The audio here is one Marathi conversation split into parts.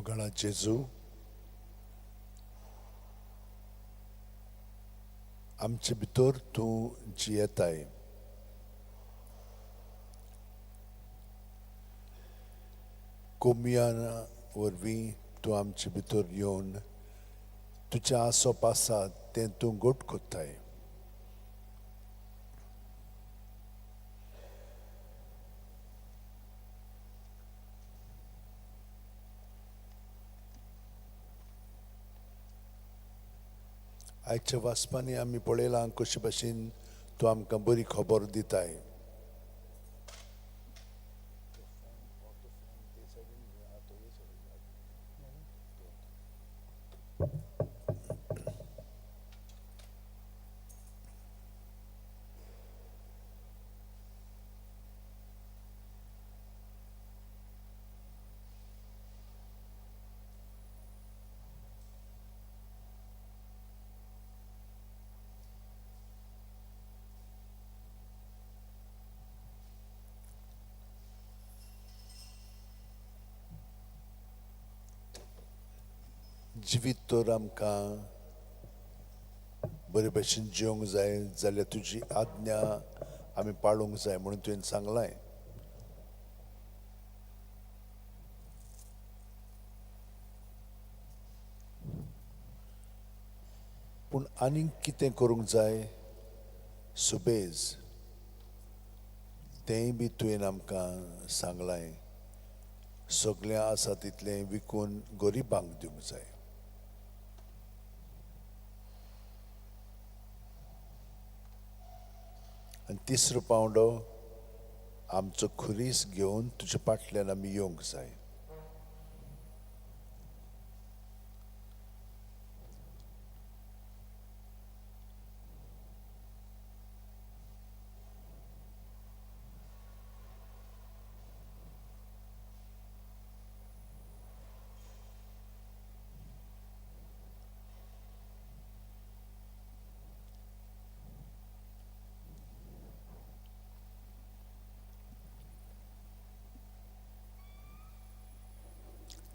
मोगाळा जेजू आमचे भितर तूं जियेताय. कोमयान वरवीं तूं आमचे भितर येवन तुजें आसप आसा तें तूं घोट कोत्ताय. आयच्या वाचपांनी आमी पळयलां कशे भाशेन तूं आमकां बरी खबर दिताय. जिवीत तर आमकां बरे भशेन जिवंक जाय जाल्यार तुजी आज्ञा आमी पाळूंक जाय म्हणून तुवें सांगलां. पूण आनीक कितें करूंक जाय सुबेज तेंय बी तुवें आमकां सांगलां. सगळें आसा तितलें विकून गरिबांक दिवंक जाय. आनी तिसरो पावंडो आमचो खुरीस घेवन तुजे फाटल्यान आमी येवंक जाय.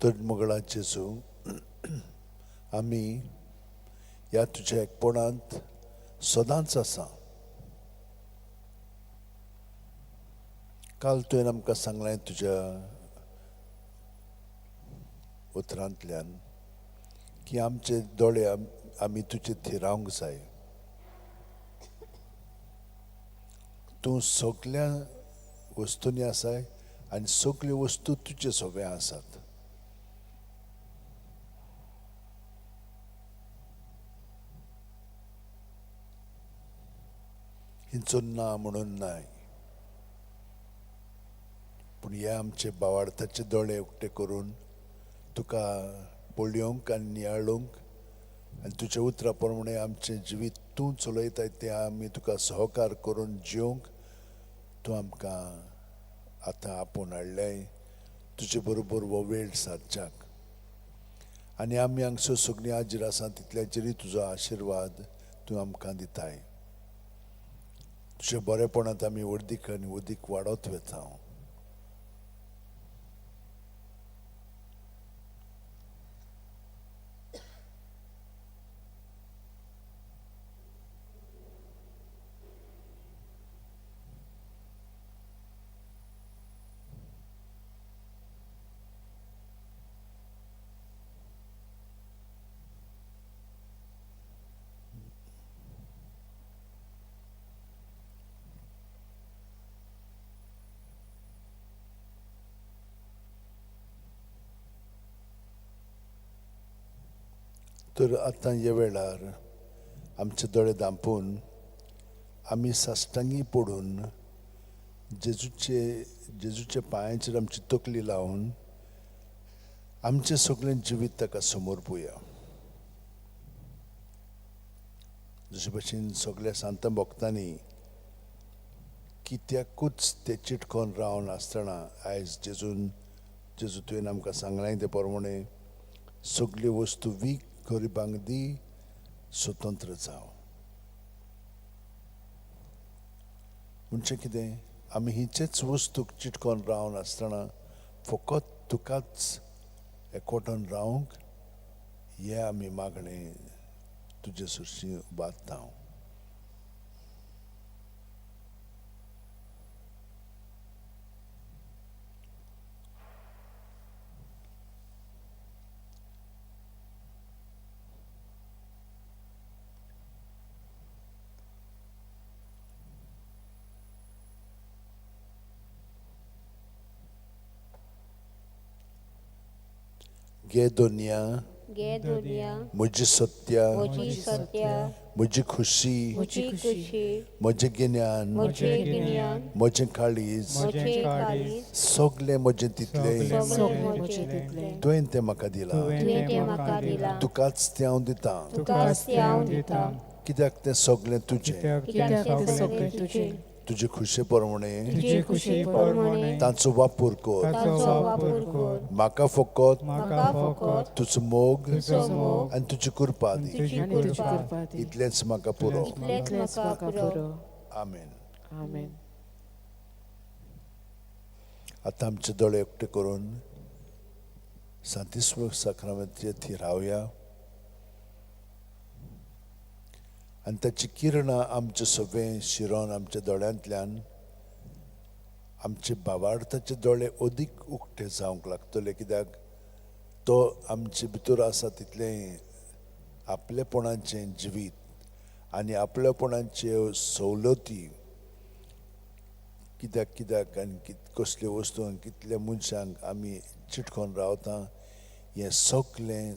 तर मोगळा जेजू आमी ह्या तुज्या एकपणांत सदांच आसा. काल तुवें आमकां सांगलें तुज्या उतरांतल्यान की आमचे दोळे आमी तुजे थिरावंक जाय. तूं सगल्या वस्तूंनी आसाय आनी सगल्यो वस्तू तुजे सोबे आसात. हिंचो ना म्हणून नाय, पूण हे आमचे भावार्थाचे दोळे उक्ते करून तुका पळयोवंक आनी नियाळूंक आनी तुज्या उतरा प्रमाणे आमचें जिवीत तूं चलयताय तें आमी तुका सहकार करून जिवंक तूं आमकां आतां आपोवन हाडलें तुजे बरोबर हो वेळ सादच्याक. आनी आमी हांगसर सगळीं हाजीर आसा तितल्याचेरय तुजो आशिर्वाद तूं आमकां दिताय. तुज्या बरेपणांत आमी वडीक आनी वदीक वाडत वेता. तर आतां ह्या वेळार आमचे दोळे धांपून आमी साश्टांगी पडून जेजूचे पांयाचेर आमची तकली लावन आमचें सगळें जिवीत ताका समोर पळोवया. जशे भशेन सगळ्या सांत भक्तांनी कित्याकूच ते चिटकोन रावन आसतना आयज जेजू तुवें आमकां सांगलें ते प्रमाणे सगल्यो वस्तू वीक गरिबांक दी, स्वतंत्र जाव. म्हणजे कितें आमी हिचेच वस्तूक चिटकोन रावन आसतना फकत तुकाच एकवटून रावंक हे आमी मागणें तुजे सुरशी बांदता हांव. गे दुनिया गे दुनिया म्हजी सत्या म्हजी सत्या म्हजी खुशी म्हजी खुशी म्हजें गिन्यान म्हजें गिन्यान म्हजें काळीज म्हजें काळीज सगळें म्हजें तितलें सगळें म्हजें तितलें तुवें तें म्हाका दिलां. तुवें तें म्हाका दिलां. तुकाच तें हांव दितां. तुकाच तें हांव दितां. कित्याक तें सगळें तुजें. कित्याक तें सगळें तुजें. तुजे खुशे प्रमाणे तुजे खुशी प्रमाणे तांचो वापर कर. ताचो वापर कर. म्हाका फकत म्हाका फकत तुजो मोग तुजो मोग आनी तुजी कृपा दी. तुजी कृपा इतलेंच म्हाका पुरो. इतलेंच म्हाका पुरो. आमेन. आमेन. आतां आमचे दोळे उक्ते करून सांतिस्व साक्रामेंताचेर थी रावया आनी ताची किरणां आमचे सगळें शिरोन आमच्या दोळ्यांतल्यान आमचे भावार्थाचे दोळे अदीक उक्ते जावंक लागतले, कित्याक तो आमचे भितर आसा तितलें आपलेपणाचें जिवीत आनी आपलेपणाच्यो सवलती कित्याक कित्याक आनी कसल्यो वस्तू आनी कितल्या मनशांक आमी चिटकोन रावता हें सगळें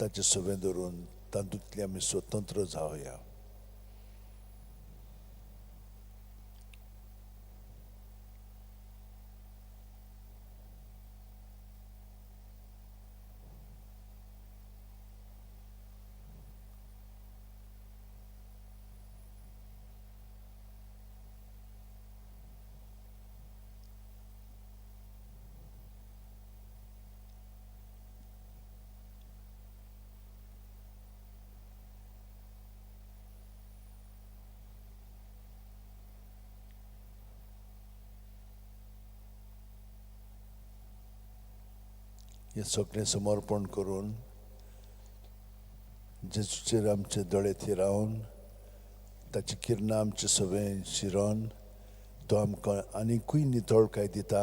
ताचे सुबें धरून तातूंतले आमी स्वतंत्र जावया. हें सगळें समर्पण करून जेजूचेर आमचे दोळे थिरावन ताची किरणां आमचे सगळें शिरोन तो आमकां आनिकूय नितळकाय दिता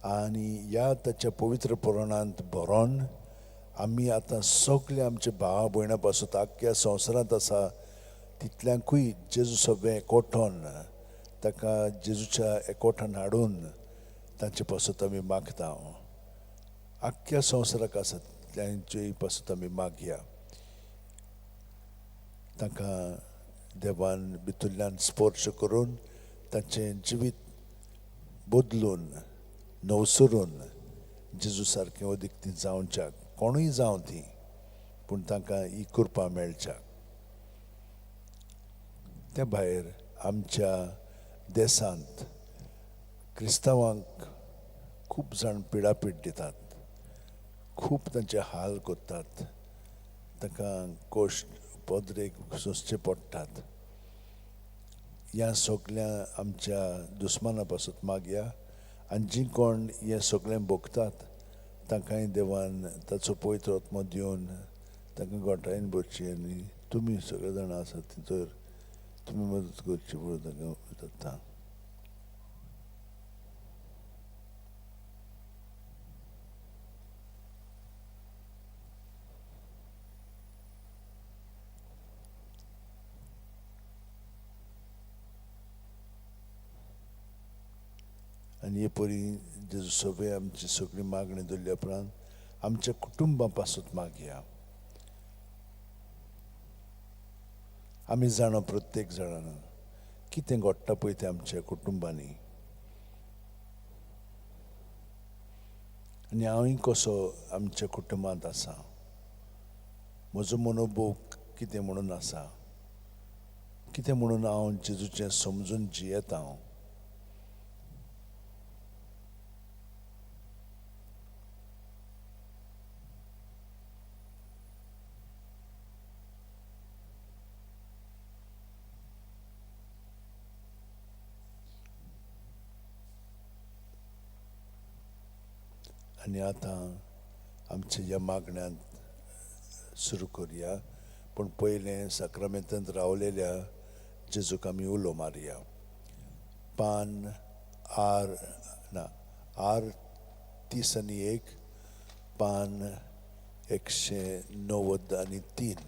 आनी ह्या ताच्या पवित्र पुराणांत बरोवन आमी आतां सगळे आमचे भावा भयणां पासून आख्ख्या संवसारांत आसा तितल्यांकूय जेजू सगळें एकवटोन ताका जेजूच्या एकवटान हाडून तांचे पासून आमी मागता. आख्ख्या संवसाराक आसा तितल्यांचे पासून आमी मागया. तांकां देवान भितरल्यान स्पर्श करून तांचें जिवीत बदलून नवसरून जेजू सारकें अदीक ती जावच्याक कोणूय जावं ती पूण तांकां ही कृपा मेळच्याक. ते भायर आमच्या देसांत क्रिस्तांवांक खूब जाण पिडापीड दितात, खूब तांचे हाल कोत्तात, तांकां कोश्ट पदरेक सोंसचे पडटात. ह्या सगळ्या आमच्या दुस्माना पासून मागया आनी जीं कोण हें सगळें भोगतात तांकांय देवान ताचो पवित्र आत्मो दिवन तांकां गोठायन भरची आनी तुमी सगळे जाण आसात थंयसर तुमी मदत करची पळय तांकां जाता. आनी हे परी जेजू सगळे आमची सगळी मागणी धरल्या उपरांत आमच्या कुटुंबा पासून मागया. आमी जाणा प्रत्येक जाणां कितें घडटा पळय तें आमच्या कुटुंबांनी आनी हांवूय कसो आमच्या कुटुंबांत आसा, म्हजो मनोभोग कितें म्हणून आसा, कितें म्हणून हांव जेजूचें समजून जियेता. आनी आतां आमच्या ह्या मागण्यांत सुरू करूया. पण पयलें साक्रामेंतांत रावलेल्या जेजूक आमी उलो मारया. पान आर 30 पान 193.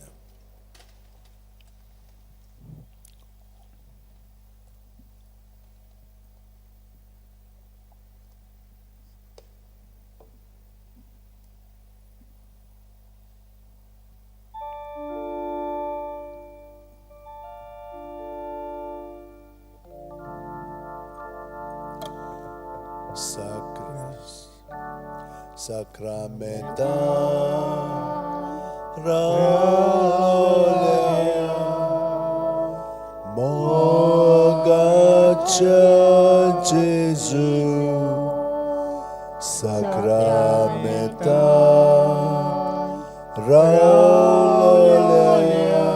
Sacramenta raolea mogacha Jesu Sacramenta raolea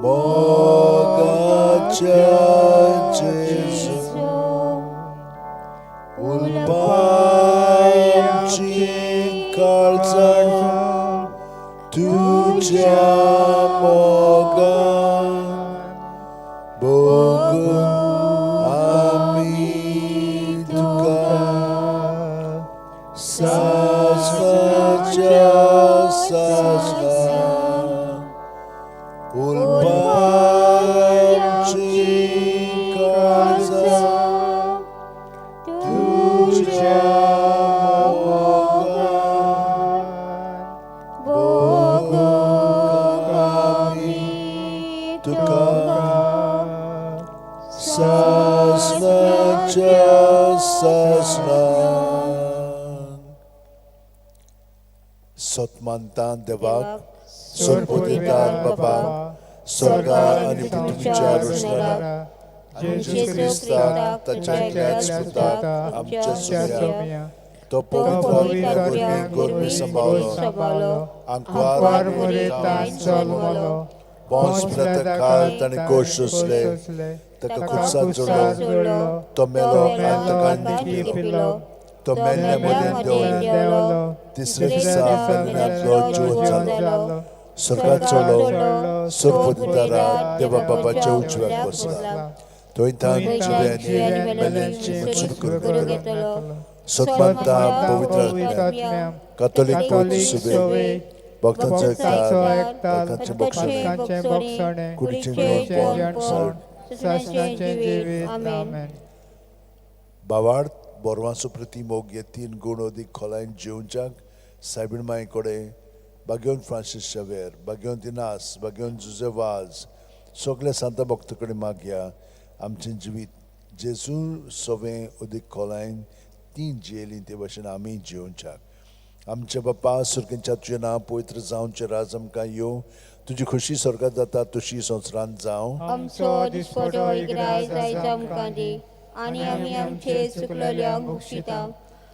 mogacha Jesu tuja mogan bogun ami tuka sasvaja sasva ulpanchi kalza tuja Sotmantan Devak, Sorpoditar Baba, Sorga ani tutuच्या रुसणारा Jesus Christa taच्या स्पुता आमच्या सुम्या तो पवित्र गुरमी संभालो Ankwar मोरेतान चलमलो Bons pratakal tani koshusle taka kutsa zolo tomelo antakandi pilo tomelle modendolo tisresa fernando juotalo sorgacolo sorpoditara deva baba chauchwa kosla to intan chiveni melenchi mutsurkuru sotmanta pavitra katolik potisube भक्तांचे भक्तांचे बक्षणे कुडीचे आमेन. बावार्थ बोरवांचो प्रतिमोग हे 3 गुण अदीक खोलायन जेवच्याक सायबीण माय कोडे बागेवन फ्रांसीस शेवेर बागेवन दिनास बागेवन जुजेवाज सगळे सांत भक्त कडेन मागया आमचें जिवीत जेजू सवें अदीक खोलायन 3 जेली ते भाशेन आमी जेवच्याक आमचे बाप्पा सुर्गेंच्या तुझें नांव पवित्र जावचें राज आमकां यो तुजी खुशी स्वर्गांत जाता तशी संवसारांत जावं आमचो दिसपटो इग्राय जायत आमकां दी आनी आमी आमचे चुकलेल्यांक बक्षिता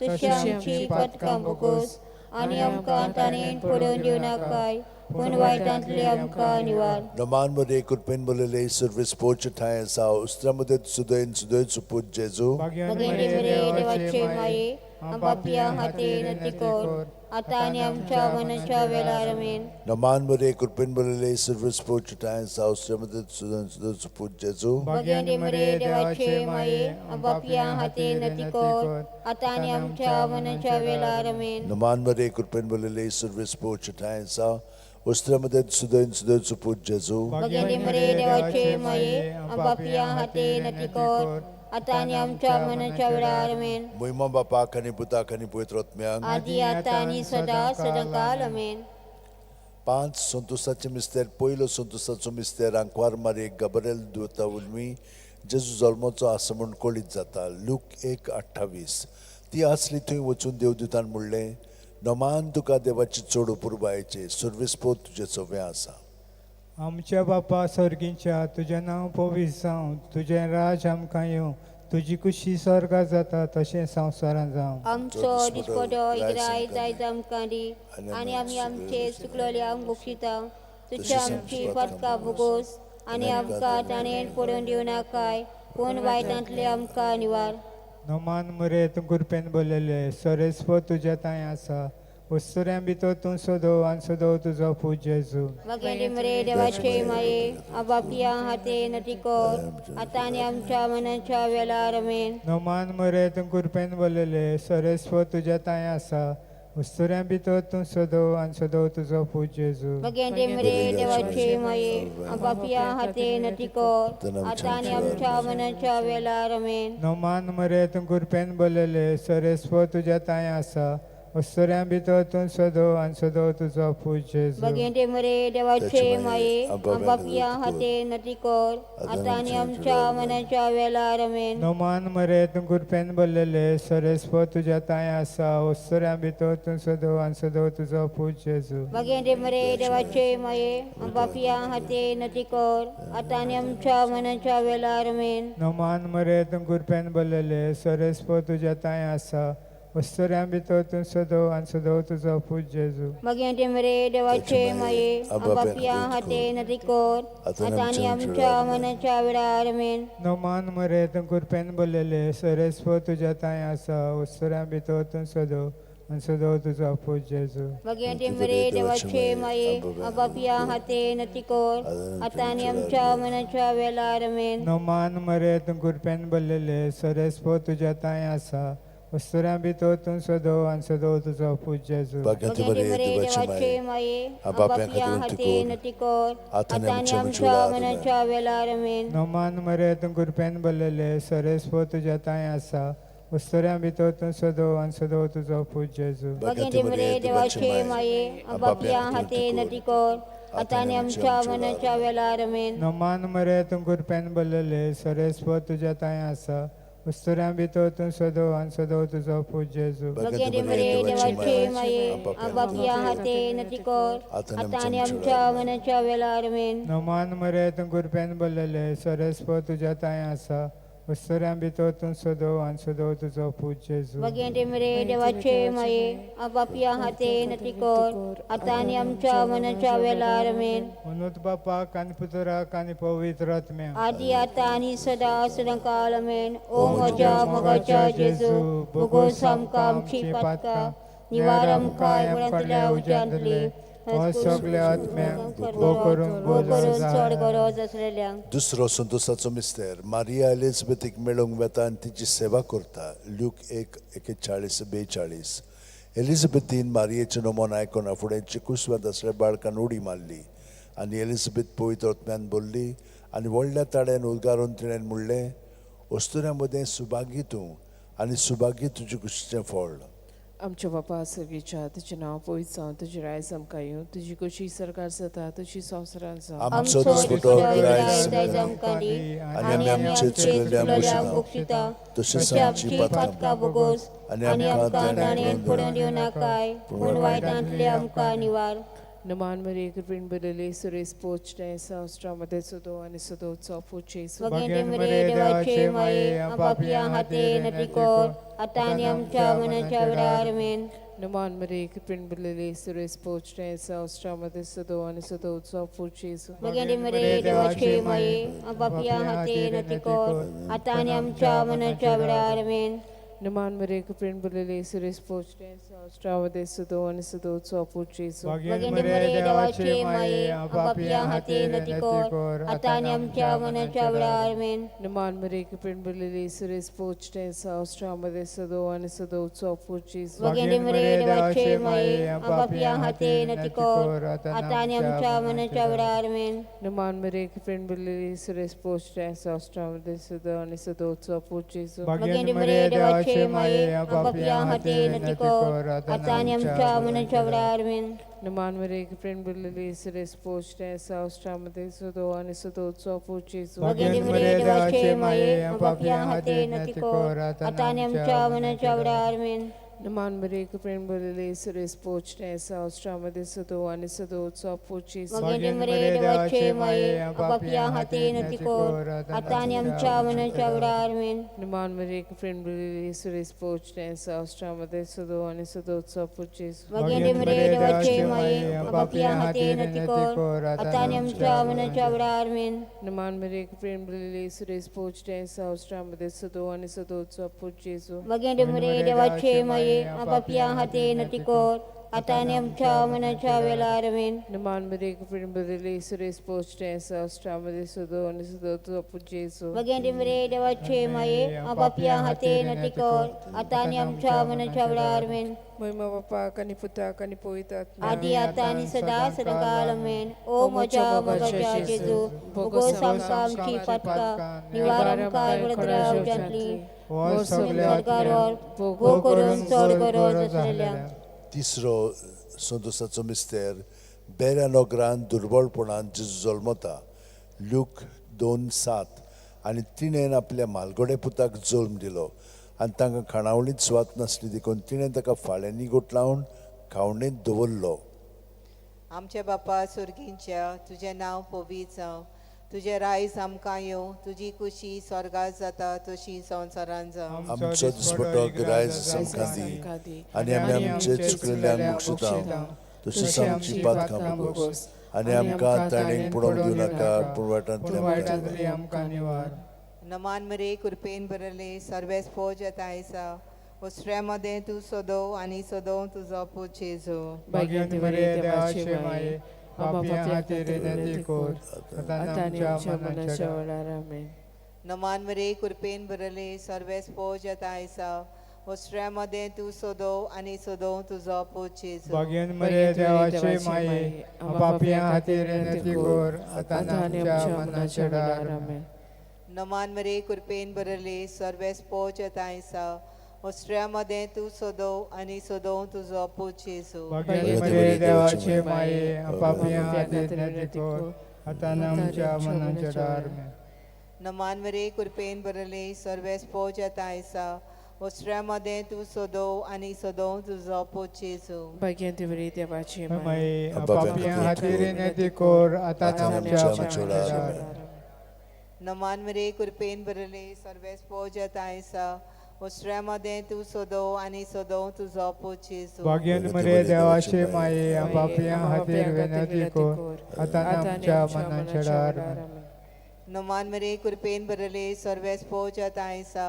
तशी आमची पदकां बोगोस आनी आमकां ताणेन पडोवन दिवं नाकाय पूण वायटांतले आमकां निवार. नमान मध्ये कृपेन बोलले सर्विस पोच ठाय आसा उस्त्रामध्ये सुदैन सुपूत जेजू भगेंदे बरे देवाचे माये पापिया हाते नतिकोर आता आनी आमच्या मनाच्या वेळार आमेन. नमान मध्ये कृपेन बोलले सर्विस पोच ठाय आसा उस्त्रामध्ये सुदैन सुपूत जेजू भगेंदे बरे देवाचे माये पापिया हाते नतिकोर आता आनी आमच्या मनाच्या वेळार आमेन. नमान मध्ये कृपेन बोलले सर्विस पोच ठाय आसा उस्त्रामध्ये सुदैन सुपूत जेजू भगेंदे बरे देवाचे माये पापिया हाते नतिकोर आता आनी आमच्या मनाच्या वेळार आमेन. महिमा बापाक आनी पुताक आनी पवित्र आत्म्याक आदी आता आनी सदा सदांकाल आमेन. 5 संतोषाचे मिस्तेर पयलो संतोषाचो मिस्तेर आंकवार मारी गबरेल दूता उर्मी जेजू जल्माचो आसा म्हूण कळीत जाता. लूक 1:28 ती आसली थंय वचून देवदूतान म्हणलें नमान तुका देवाची चड उपुरबायेचे सर्वीस पोत तुजें सवें आसा. आमच्या बापा सर्गींच्या तुजें नांव पवित्र जावं तुजें राज आमकां येवं तुजी खुशी स्वर्गांत जाता तशें संवसारांत जावं. आमचो दिसपटो इग्राय जायत आमकां दी आनी आमी आमचे चुकलेल्यांक बक्षिता तशी आमची पदकां बोगोस आनी आमकां ताणेन पडोवन दिवं नाकाय पूण वायटांतले आमकां निवार. नोमान मुरे तूं कुरपेन बोलेले सोरेस्पो तुझ्या ताय आसा वस्तुऱ्यां भितर तूं सोदो आनी सोदो तुजो पूज जेजू वगेंडे मरे देवाचे माये आबापिया हाते नटिकोर आता आणि आमच्या मनाच्या वेळार आमेन नोमान मुरे तूं कुरपेन बोलेले सोरेस्पो तुझ्या ताय आसा वस्तुऱ्यां भितर तूं सोदो आनी सोदो तुजो पूज जेजू वगेंडे मरे देवाचे माये आबापिया हाते नटिकोर आता आणि आमच्या मनाच्या वेळार आमेन नोमान मुरे तूं कुरपेन बोलेले सोरेस्पो तुझ्या ताय आसा वस्तुऱ्यां भितर तूं सोदो आनी सोदो तुजो पूज जेजू वगेंडे मरे देवाचे माये आबापिया हाते नटिकोर आता आणि आमच्या मनाच्या वेळार आमेन नोमान मुरे तूं कुरपेन बोलेले सोरेस्पो तुझ्या ताय आसा वस्तुऱ्यां भितर तूं सोदो आनी सोदो तुजो पूज जेजू वगेंडे मरे देवाचे माये आबापिया हाते नटिकोर आता आणि आमच्या मनाच्या वेळार आमेन नोमान मुरे तूं कुरपेन बोलेले सोरेस्पो तुझ्या ताय आसा वस्तुऱ्यां भितर तूं सोदो आनी सोदो तुजो पूज जेजू वगेंडे मरे देवाचे माये आबापिया हाते नटिकोर आता आणि आमच्या मनाच्या वेळार आमेन नोमान मुरे तूं कुरपेन बोलेले सोरेस्पो तुझ्या ताय आसा वस्तुऱ्यां भितर तूं सोदो आनी सोदो तुजो पूज जेजू वगेंडे मरे देवाचे माये आबापिया हाते नटिकोर आता आणि आमच्या मनाच्या वेळार आमेन नोमान मुरे तूं कुरपेन बोलेले सोरेस्पो तुझ्या ताय आसा वस्तुऱ्यां भितर तूं सोदो आनी सोदो तुजो पूज जेजू वगेंडे वगेंडे मरे मरे देवाचे देवाचे माये माये आबापिया आबापिया हाते नटिकोर आता आणि आमच्या मनाच्या वेळार आमेन नोमान मुरे तूं कुरपेन बोलेले सोरेस्पो तुझ्या ताय आसा वस्तुऱ्यां भितर तूं सोदो आनी सोदो तुजो पूज जेजू वगेंडे मरे देवाचे माये आबापिया हाते नटिकोर आता आणि आमच्या मनाच्या वेळार आमेन नोमान मुरे तूं कुरपेन बोलेले सोरेस्पो तुझ्या ताय आसा वस्तुऱ्यां भितर तूं सोदो आनी सोदो तुजो पूज जेजू वगेंडे मरे देवाचे माये आबापिया हाते नटिकोर आता आणि आमच्या मनाच्या वेळार आमेन नोमान मुरे तूं कुरपेन बोलेले सोरेस्पो तुझ्या ताय आसा वस्तुऱ्यां भितर तूं सोदो आनी सोदो तुजो पूज जेजू वगेंडे मरे देवाचे माये आबापिया हाते नटिकोर आता आणि आमच्या मनाच्या वेळार आमेन मनूत बापाक आनी पुतराक आनी पवित्र आत्म्याक आदी आता आणि सदा सदांकाल आमेन ओ म्हज्या मोगाच्या जेजू भोगोस आमकां आमची पातकां निवार आमकां गोंयांतल्या उज्यांतली सगळ्या आत्म्यांक भोव करून चड गरज आसलेल्यांक दुसरो संतोषाचो मिस्तेर मारिया एलिझाबेथीक मेळूंक वेता आनी तिची सेवा करता ल्यूक 1:41-42 एलिझाबेथीन मारियेचें नमोन आयकून फुडें चिकूसवाद आसल्या बाळकान उडी मारली आनी एलिझाबेथ पवित्र आत्म्यान बोल्ली आनी व्हडल्या ताड्यान उद्गारून तिणें म्हणलें वस्तुऱ्यां मदें सुभागी तूं आनी सुभागी तुजे कुशीचें फळ आमच्या बापा सर्गीच्या तुजें नांव पवित्र जावं तुजी रायज आमकां येवं तुजी कशी सरकार जाता तशी संवसारांत जावं आमचो दिसपटो गिरायज आमकां दी आनी आमी आमचे चुकलेल्यांक बक्षिता तशेंच आमची पातकां बोगोस आनी आनी आमकां आमकां ताणें पडून दिवं नाकाय पूण वायटांतले आमकां निवार नमान मरे कृपेन बरयले सुरेश पोचणे संवसारामध्ये सोदो आनी सोदो चौपूचे वगेंडे मरे देवाचे माये आपापल्या हाते नटिकोर आता आणि आमच्या मनाच्या वेळार आमेन नमान मरे कृपेन बरयले सुरेश पोचणे संवसारामध्ये सोदो आनी सोदो चौपूचे वगेंडे मरे देवाचे माये आपापल्या हाते नटिकोर आता आणि आमच्या मनाच्या वेळार आमेन नमान मरे कृपेन बरयले सुरेश पोचणे संवसारामध्ये सोदो आनी सोदो चौपूचे वगेंडे मरे देवाचे माये आपापल्या हाते नटिकोर आता आणि आमच्या मनाच्या वेळार आमेन नमान मरे कृपेन बरयले सुरेश पोचणे संवसारामध्ये सोदो आनी सोदो चौपूचे वगेंडे मरे देवाचे माये आपापल्या हाते नटिकोर आता आणि आमच्या मनाच्या वेळार आमेन नमान मरे कृपेन बरयले सुरेश पोचणे संवसारामध्ये सोदो आनी सोदो चौपूचे वगेंडे मरे देवाचे माये आपापल्या हाते नटिकोर आता आणि आमच्या मनाच्या वेळार आमेन नमान मरे कृपेन बरयले सुरेश पोचणे संवसारामध्ये सोदो आनी सोदो चौपूचे वगेंडे मरे देवाचे माये आपापल्या हाते नटिकोर आता आणि आमच्या मनाच्या वेळार आमेन Naman Maria Capren Bolele Suris Poch Nessa Austraमध्ये सदो आणि सदो उत्सव पोचीस Magende Maria devace mai apapia hati natikor atani amcha manasha amen. Naman Maria Capren Bolele Suris Poch Nessa Austraमध्ये सदो आणि सदो उत्सव पोचीस Magende Maria devace mai apapia hati natikor atani amcha manasha amen. Naman Maria Capren Bolele Suris Poch Nessa Austraमध्ये सदो आणि सदो उत्सव पोचीस Magende Maria devace mai apapia hati natikor atani amcha manasha amen. Naman Maria Capren Bolele Suris Poch Nessa Austraमध्ये सदो आणि सदो उत्सव पोचीस Magende Maria devace mai apapia hati natikor atani amcha manasha amen. महिमा बापा कनि पुता कनि पवित्र Adi atani sada sadakal amen. O moja magaja Jesu bogos samkam ki patka niwaram kai bradra gently वर सगळे सरकारवर भोग करून स्वर्गावर जातल्या. तिसरो संतोषाचो मिस्तेर बेऱ्यानो ग्रान दुर्बळपणान जेजू जल्मता ल्यूक 2:7 आनी तिणेन आपल्या म्हालगडे पुताक जल्म दिलो आनी तांकां खाणावळींत सुवात नासली देखून तिणें ताका फाल्यांनी गोठलावन खावणेंत दवरलो. आमचे बापा सुर्गींच्या तुझें नांव पवित्र जावं, तुझें रायज आमकां येवं, तुजी कुशी स्वर्गांत जाता तशी संवसारांत जावं. आमचो दिसपटो गिरायज आमकां दी आनी आमी आमचे चुकलेल्यांक मोक्षिता तशीच आमची पातकां बगोस आनी आमकां ताणें पडोवंक दिवं नाका पूण वायटांतली आमकां निवार. नमान मरे कृपेन बरले सर्वेस पोज येतायसा उस्त्र्यामध्ये तू सोदव आणि सोदव तुझो पूत जेजू. भाग्यवंत मरिये देवाचे माये पापियां खातीर विनंती कर आतां आमच्या मरणाच्या वेळार आमेन. नमान मरे कृपेन बरले सर्वेस पोज येतायसा उस्त्र्यामध्ये तू सोदव आणि सोदव तुझो पूत जेजू. भाग्यवंत मरिये देवाचे माये पापियां खातीर विनंती कर आतां आमच्या मरणाच्या वेळार आमेन. नमान मरे कृपेन बरले सर्वेस पोच येतायसा उस्त्र्यामध्ये तू सोदव आणि सोदव तुझो पूत जेजू. भाग्यवंत मरिये देवाचे माये पापियां खातीर विनंती कर आतां आमच्या मरणाच्या वेळार आमेन. नमान मरे कृपेन बरले सर्वेस पोच येतायसा उस्त्र्यामध्ये तू सोदव आणि सोदव तुझो पूत जेजू. भाग्यवंत मरिये देवाचे माये पापियां खातीर विनंती कर आतां आमच्या मरणाच्या वेळार आमेन. नमान मरे कृपेन बरले सर्वेस पोज येतायसा उस्त्र्यामध्ये तू सोदव आणि सोदव तुझो पूत जेजू. भाग्यवंत मरिये देवाचे माये पापियां खातीर विनंती कर आतां आमच्या मरणाच्या वेळार आमेन. नमान मरे कृपेन बरले सर्वेस पोच येतायसा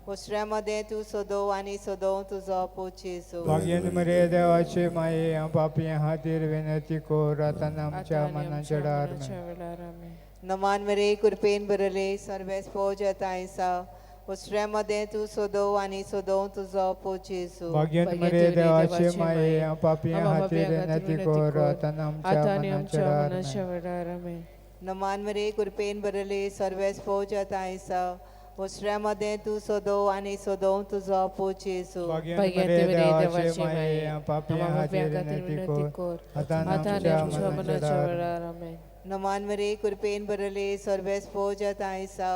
उस्त्र्यामध्ये तू सोदव आणि सोदव तुझो पूत जेजू. भाग्यवंत मरिये देवाचे माये पापियां खातीर विनंती कर आतां आमच्या मरणाच्या वेळार आमेन. नमान मरे कृपेन बरले सर्वेस पोज येतायसा उस्त्र्यामध्ये तू सोदव आणि सोदव तुझो पूत जेजू. भाग्यवंत मरिये देवाचे माये पापियां खातीर विनंती कर आतां आमच्या मरणाच्या वेळार आमेन. नमान मरे कृपेन बरले सर्वेस पोच येतायसा उस्त्र्यामध्ये तू सोदव आणि सोदव तुझो पूत जेजू. भाग्यवंत मरिये देवाचे माये पापियां खातीर विनंती कर आतां आमच्या मरणाच्या वेळार आमेन. नमान मरे कृपेन बरले सर्वेस पोच येतायसा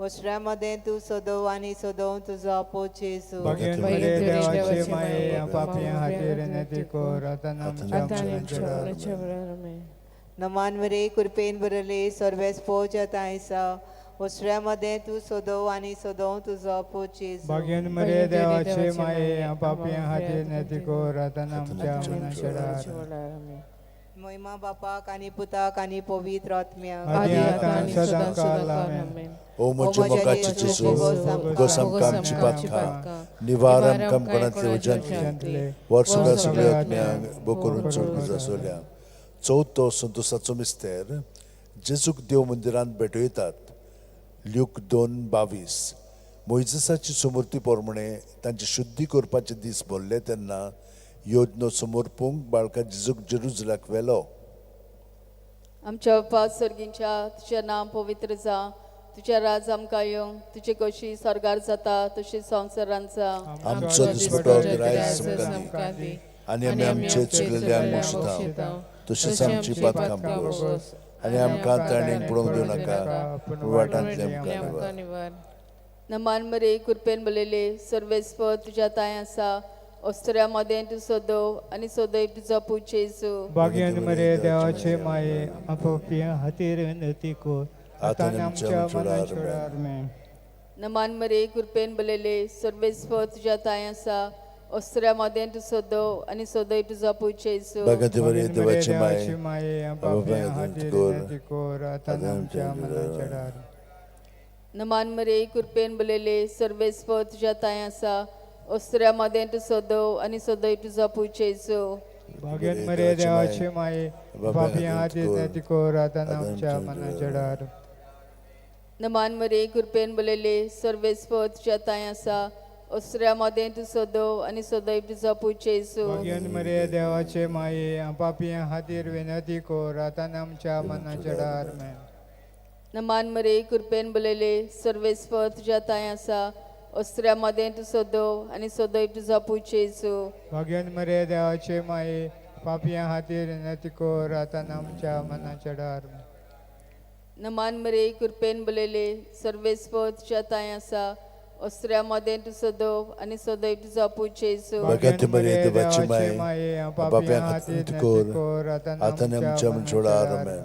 उस्त्र्यामध्ये तू सोदव आणि सोदव तुझो पूत जेजू. भाग्यवंत मरिये देवाचे माये पापियां खातीर विनंती कर आतां आमच्या मरणाच्या वेळार आमेन. नमान मरे कृपेन बरले सर्वेस पोच येतायसा उस्त्र्यामध्ये तू सोदव आणि सोदव तुझो पूत जेजू. भाग्यवंत मरिये देवाचे माये पापियां खातीर विनंती कर आतां आमच्या मरणाच्या वेळार आमेन. महिमा बापाक आणि पुताक आणि पवित्र आत्म्याक आदी आतां आनी सदांकाल आमेन. ओ म्हज्या मोगाची जेजू गोस आमकां आमची पातकां निवार आमकां कोणांतले उज्यांतले वर सगळे आत्म्यांक बो करून चड आसोल्या. चवथो संतोषाचो मिस्तेर जेजूक देव मंदिरांत भेटयतात ल्यूक 2:22. मोइजेसाची सुमूर्ती पोरमणे तांचे शुद्धी करपाचे दीस भरले तेन्ना योजनो समोरपूंक बाळका जेजूक जेरुसलेमाक व्हेलो. आमच्या बापा सर्गींच्या तुझें नांव पवित्र जावं, तुझें राज आमकां येवं, तुजी कशी स्वर्गार जाता तशी संवसारांत जावं. आमचो दिसपटो गिरायज आमकां दी आनी आमी आमचे चुकलेल्यांक मोक्षिता तशीच आमची पातकां बगोस आनी आमकां ताणें पडोवंक दिवं नाका पूण वायटांतली आमकां निवार. नमान मरे कृपेन बलयले सर्वेस्पर तुज्या ताय आसा ओस्त्र्यामध्ये तू सोदव आणि सोदय तुझा पूज येसू भाग्यवान मरे देवाचे माये आपापल्या हातीर विनंती कर आता आणि आमच्या मनाच्या वेळार आमेन. नमान मरे कृपेन बलेले सर्वेस्व तुझ्या ताय आसा ओस्त्र्यामध्ये तू सोदव आणि सोदय तुझा पूज येसू भगत बरे देवाचे देवाचे माय माये आपापल्या हातीर विनंती कर आता आणि आमच्या मनाच्या वेळार. नमान मरे कृपेन बलेले सर्वेस्व तुझ्या ताय आसा ओस्त्र्यामध्ये तू सोदव आणि सोदय तुझा पूज येसू भाग्यवान मरे देवाचे माये आपापल्या हातीर विनंती कर आता आणि आमच्या मनाच्या वेळार. नमान मरे कृपेन बलेले सर्वेस्व तुझ्या ताय आसा ओस्त्र्यामध्ये तू सोदव आणि सोदय तुझा पूज येसू भाग्यवान मरे देवाचे माये आपापल्या हातीर विनंती कर आता आणि आमच्या मनाच्या वेळार आमेन. नमान मरे कृपेन बलेले सर्वेस्व तुझ्या ताय आसा ओस्त्र्यामध्ये तू सोदव आणि सोदय तुझा पूज येसू भाग्यवान मरे देवाचे माये पापिया हातीर विनंती कर आता आणि आमच्या मनाच्या वेळार आमेन. नमान मरे कृपेन बलेले सर्वेस्व तुझ्या ताय आसा ओस्त्र्यामध्ये तू सोदव आणि सोदय तुझा पूज येसू भगत मरे देवाचे माय माये पापिया हातीर विनंती कर आता आणि आमच्या मनाच्या वेळार आमेन.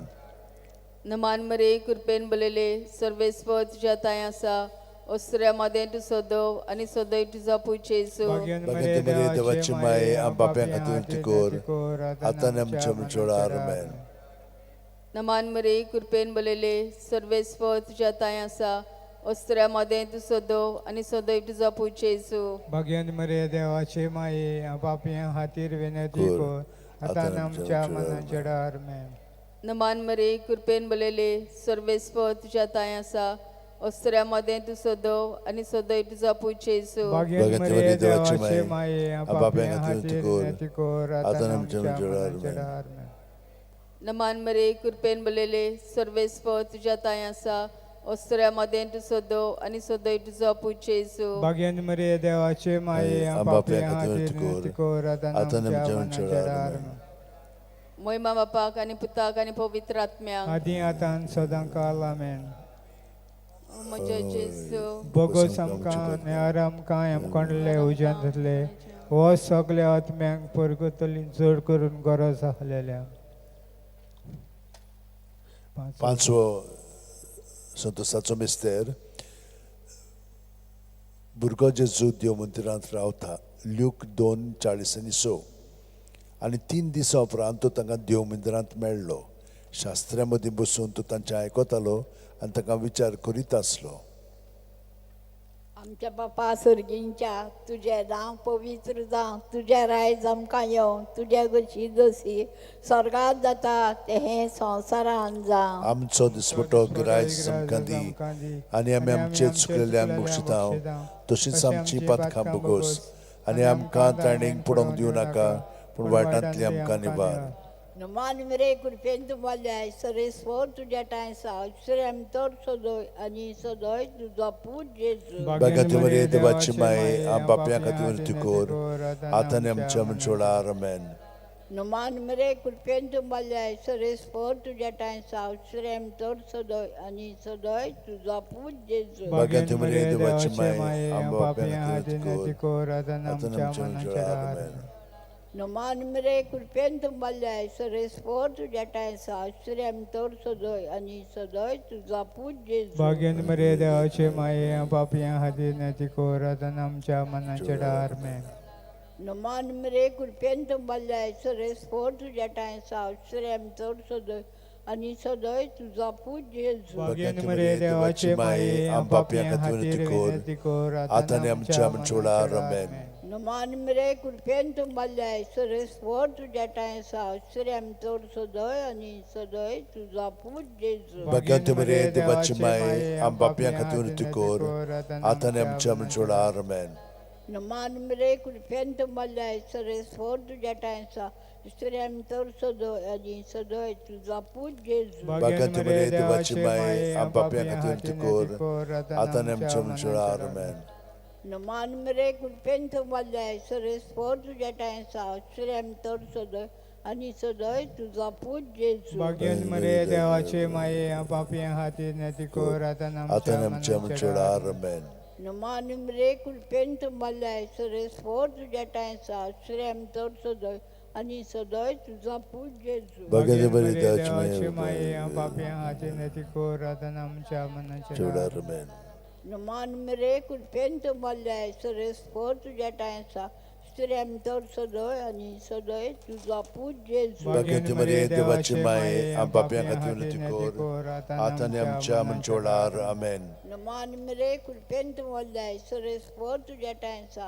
नमान मरे कृपेन बलेले सर्वेस्व तुझ्या ताय आसा ओस्त्र्यामध्ये तू सोदव आणि सोदय तुझा पूज येसू भाग्यवान भगत मरे मरे देवाचे माये पापिया पापिया हातीर हातीर विनंती विनंती कर कर आता आणि आमच्या मनाच्या वेळार आमेन. नमान मरे कृपेन बलेले सर्वेस्व तुझ्या ताय आसा ओस्त्र्यामध्ये तू सोदव आणि सोदय तुझा पूज येसू भाग्यवान मरे देवाचे माये पापिया हातीर विनंती कर आता आणि आमच्या मनाच्या वेळार आमेन. नमान मरे कृपेन बलेले सर्वेस्व तुझ्या ताय आसा ओस्त्र्यामध्ये तू सोदव आणि सोदय तुझा पूज येसू भाग्यवान मरे देवाचे माये पापिया हातीर विनंती कर आता आणि आमच्या मनाच्या वेळार आमेन. नमान मरे कृपेन बलेले सर्वेस्व तुझ्या ताय आसा ओस्त्र्यामध्ये तू सोदव आणि सोदय तुझा पूज येसू भाग्यवान मरे देवाचे माये पापिया हातीर विनंती कर आता आणि आता आणि आमच्या आमच्या मनाच्या मनाच्या वेळार वेळार आमेन. महिमा बापाक आणि पुताक आणि पवित्र आत्म्याक आदी आता आणि सदांकाल आमेन. म्हज्या जेसू बोगस आमकां नेहार आमकां आमकोणले उज्यान जातले हो सगल्या आत्म्यांक परगतली चड करून गरज आसलेल्या. पांचवो संतोसाचो मिस्तेर भुरगो जेजू देव मंदिरांत रावता ल्यूक 2:40-6 आनी 3 दिसां उपरांत तो तांकां देव मंदिरांत मेळ्ळो. शास्त्र्यां मदीं बसून तो तांचें आयकतालो आनी तांकां विचार करीत आसलो. आमच्या बापा सर्गींच्या तुझें नांव पवित्र जावं, तुझें रायज आमकां येवं, तुझें कशी जशी स्वर्गांत जाता तें संवसारांत जावं. आमचो दिसपटो गिरायज आमकां दी आनी आमी आमचे चुकलेल्यांक बक्षितांव तशीच आमची पातकां बोगोस आनी आमकां ताणीक पडोवंक दिवं नाका पूण वायटांतली आमकां निवार. नमान मेरे कृपेन तुम्हाल्या सरेस्वर तुझ्या टायसा श्रेम तर सदोय आनी सदोय तुझा पूज जेजू. भगत मरे देवाची माय आम पापयां खातीर विनंती कर आता आनी आमच्या मनाच्या वेळार आमेन. नमान मेरे कृपेन तुम्हाल्या सरेस्वर तुझ्या टायसा श्रेम तर सदोय आनी सदोय तुझा पूज जेजू. भगत मरे देवाची माय आम पापयां खातीर विनंती कर आता आनी आमच्या मनाच्या वेळार आमेन. नमान मेरे कृपेन तुम्हाल्या सरेस्वर तुझ्या टायसा श्रेम तर सदोय आनी सदोय तुझा पूज जेजू. भाग्यवान मरे देवाचे माये पापिया खातीर विनंती कर आता आनी आमच्या मनाच्या वेळार आमेन. नमान मेरे कृपेन तुम्हाल्या सरेस्वर तुझ्या टायसा श्रेम तर सदोय आनी सदोय तुझा पूज जेजू. भाग्यवान मरे देवाचे माये पापिया खातीर विनंती कर आता आनी आमच्या मनाच्या वेळार आमेन. नमान मेरे कृपेन तुम्हाल्या सरेस्वर तुझ्या टायसा श्रेम तर सदोय आनी सदोय तुझा पूज जेजू. भगत मरे देवाची माय आम पापयां खातीर विनंती कर आता आनी आमच्या मनाच्या वेळार आमेन. नमान मेरे कृपेन तुम्हाल्या सरेस्वर तुझ्या टायसा श्रेम तर सदोय आनी सदोय तुझा पूज जेजू. भगत मरे देवाची माय आम पापयां खातीर विनंती कर आता आनी आमच्या मनाच्या वेळार आमेन. नमान मेरे कृपेन तुम्हाल्या सरेस्वर तुझ्या टायसा श्रेम तर सदोय आनी सदोय तुझा पूज जेजू. भाग्यवान मरे देवाचे माये पापिया खातीर विनंती कर आता आनी आता आनी आमच्या आमच्या मनाच्या वेळार आमेन. Numanumre kulpento malay suresfor tuja tainsa surem tor sodoy ani sodoy tuja पूज Jesu. Bhagavad Bhagavad Devachi Devachi Mai, Papiam Hatinetiko Radhanam Chamanachara. Chudar, amen. Numanumre kulpento malay suresfor tuja tainsa surem tor sodoy ani sodoy tuja पूज Jesu. Bhagavad Devachi Mai, Papiam Hatinetiko, Atanyam Chamanchodar, amen. Numanumre kulpento malay suresfor tuja tainsa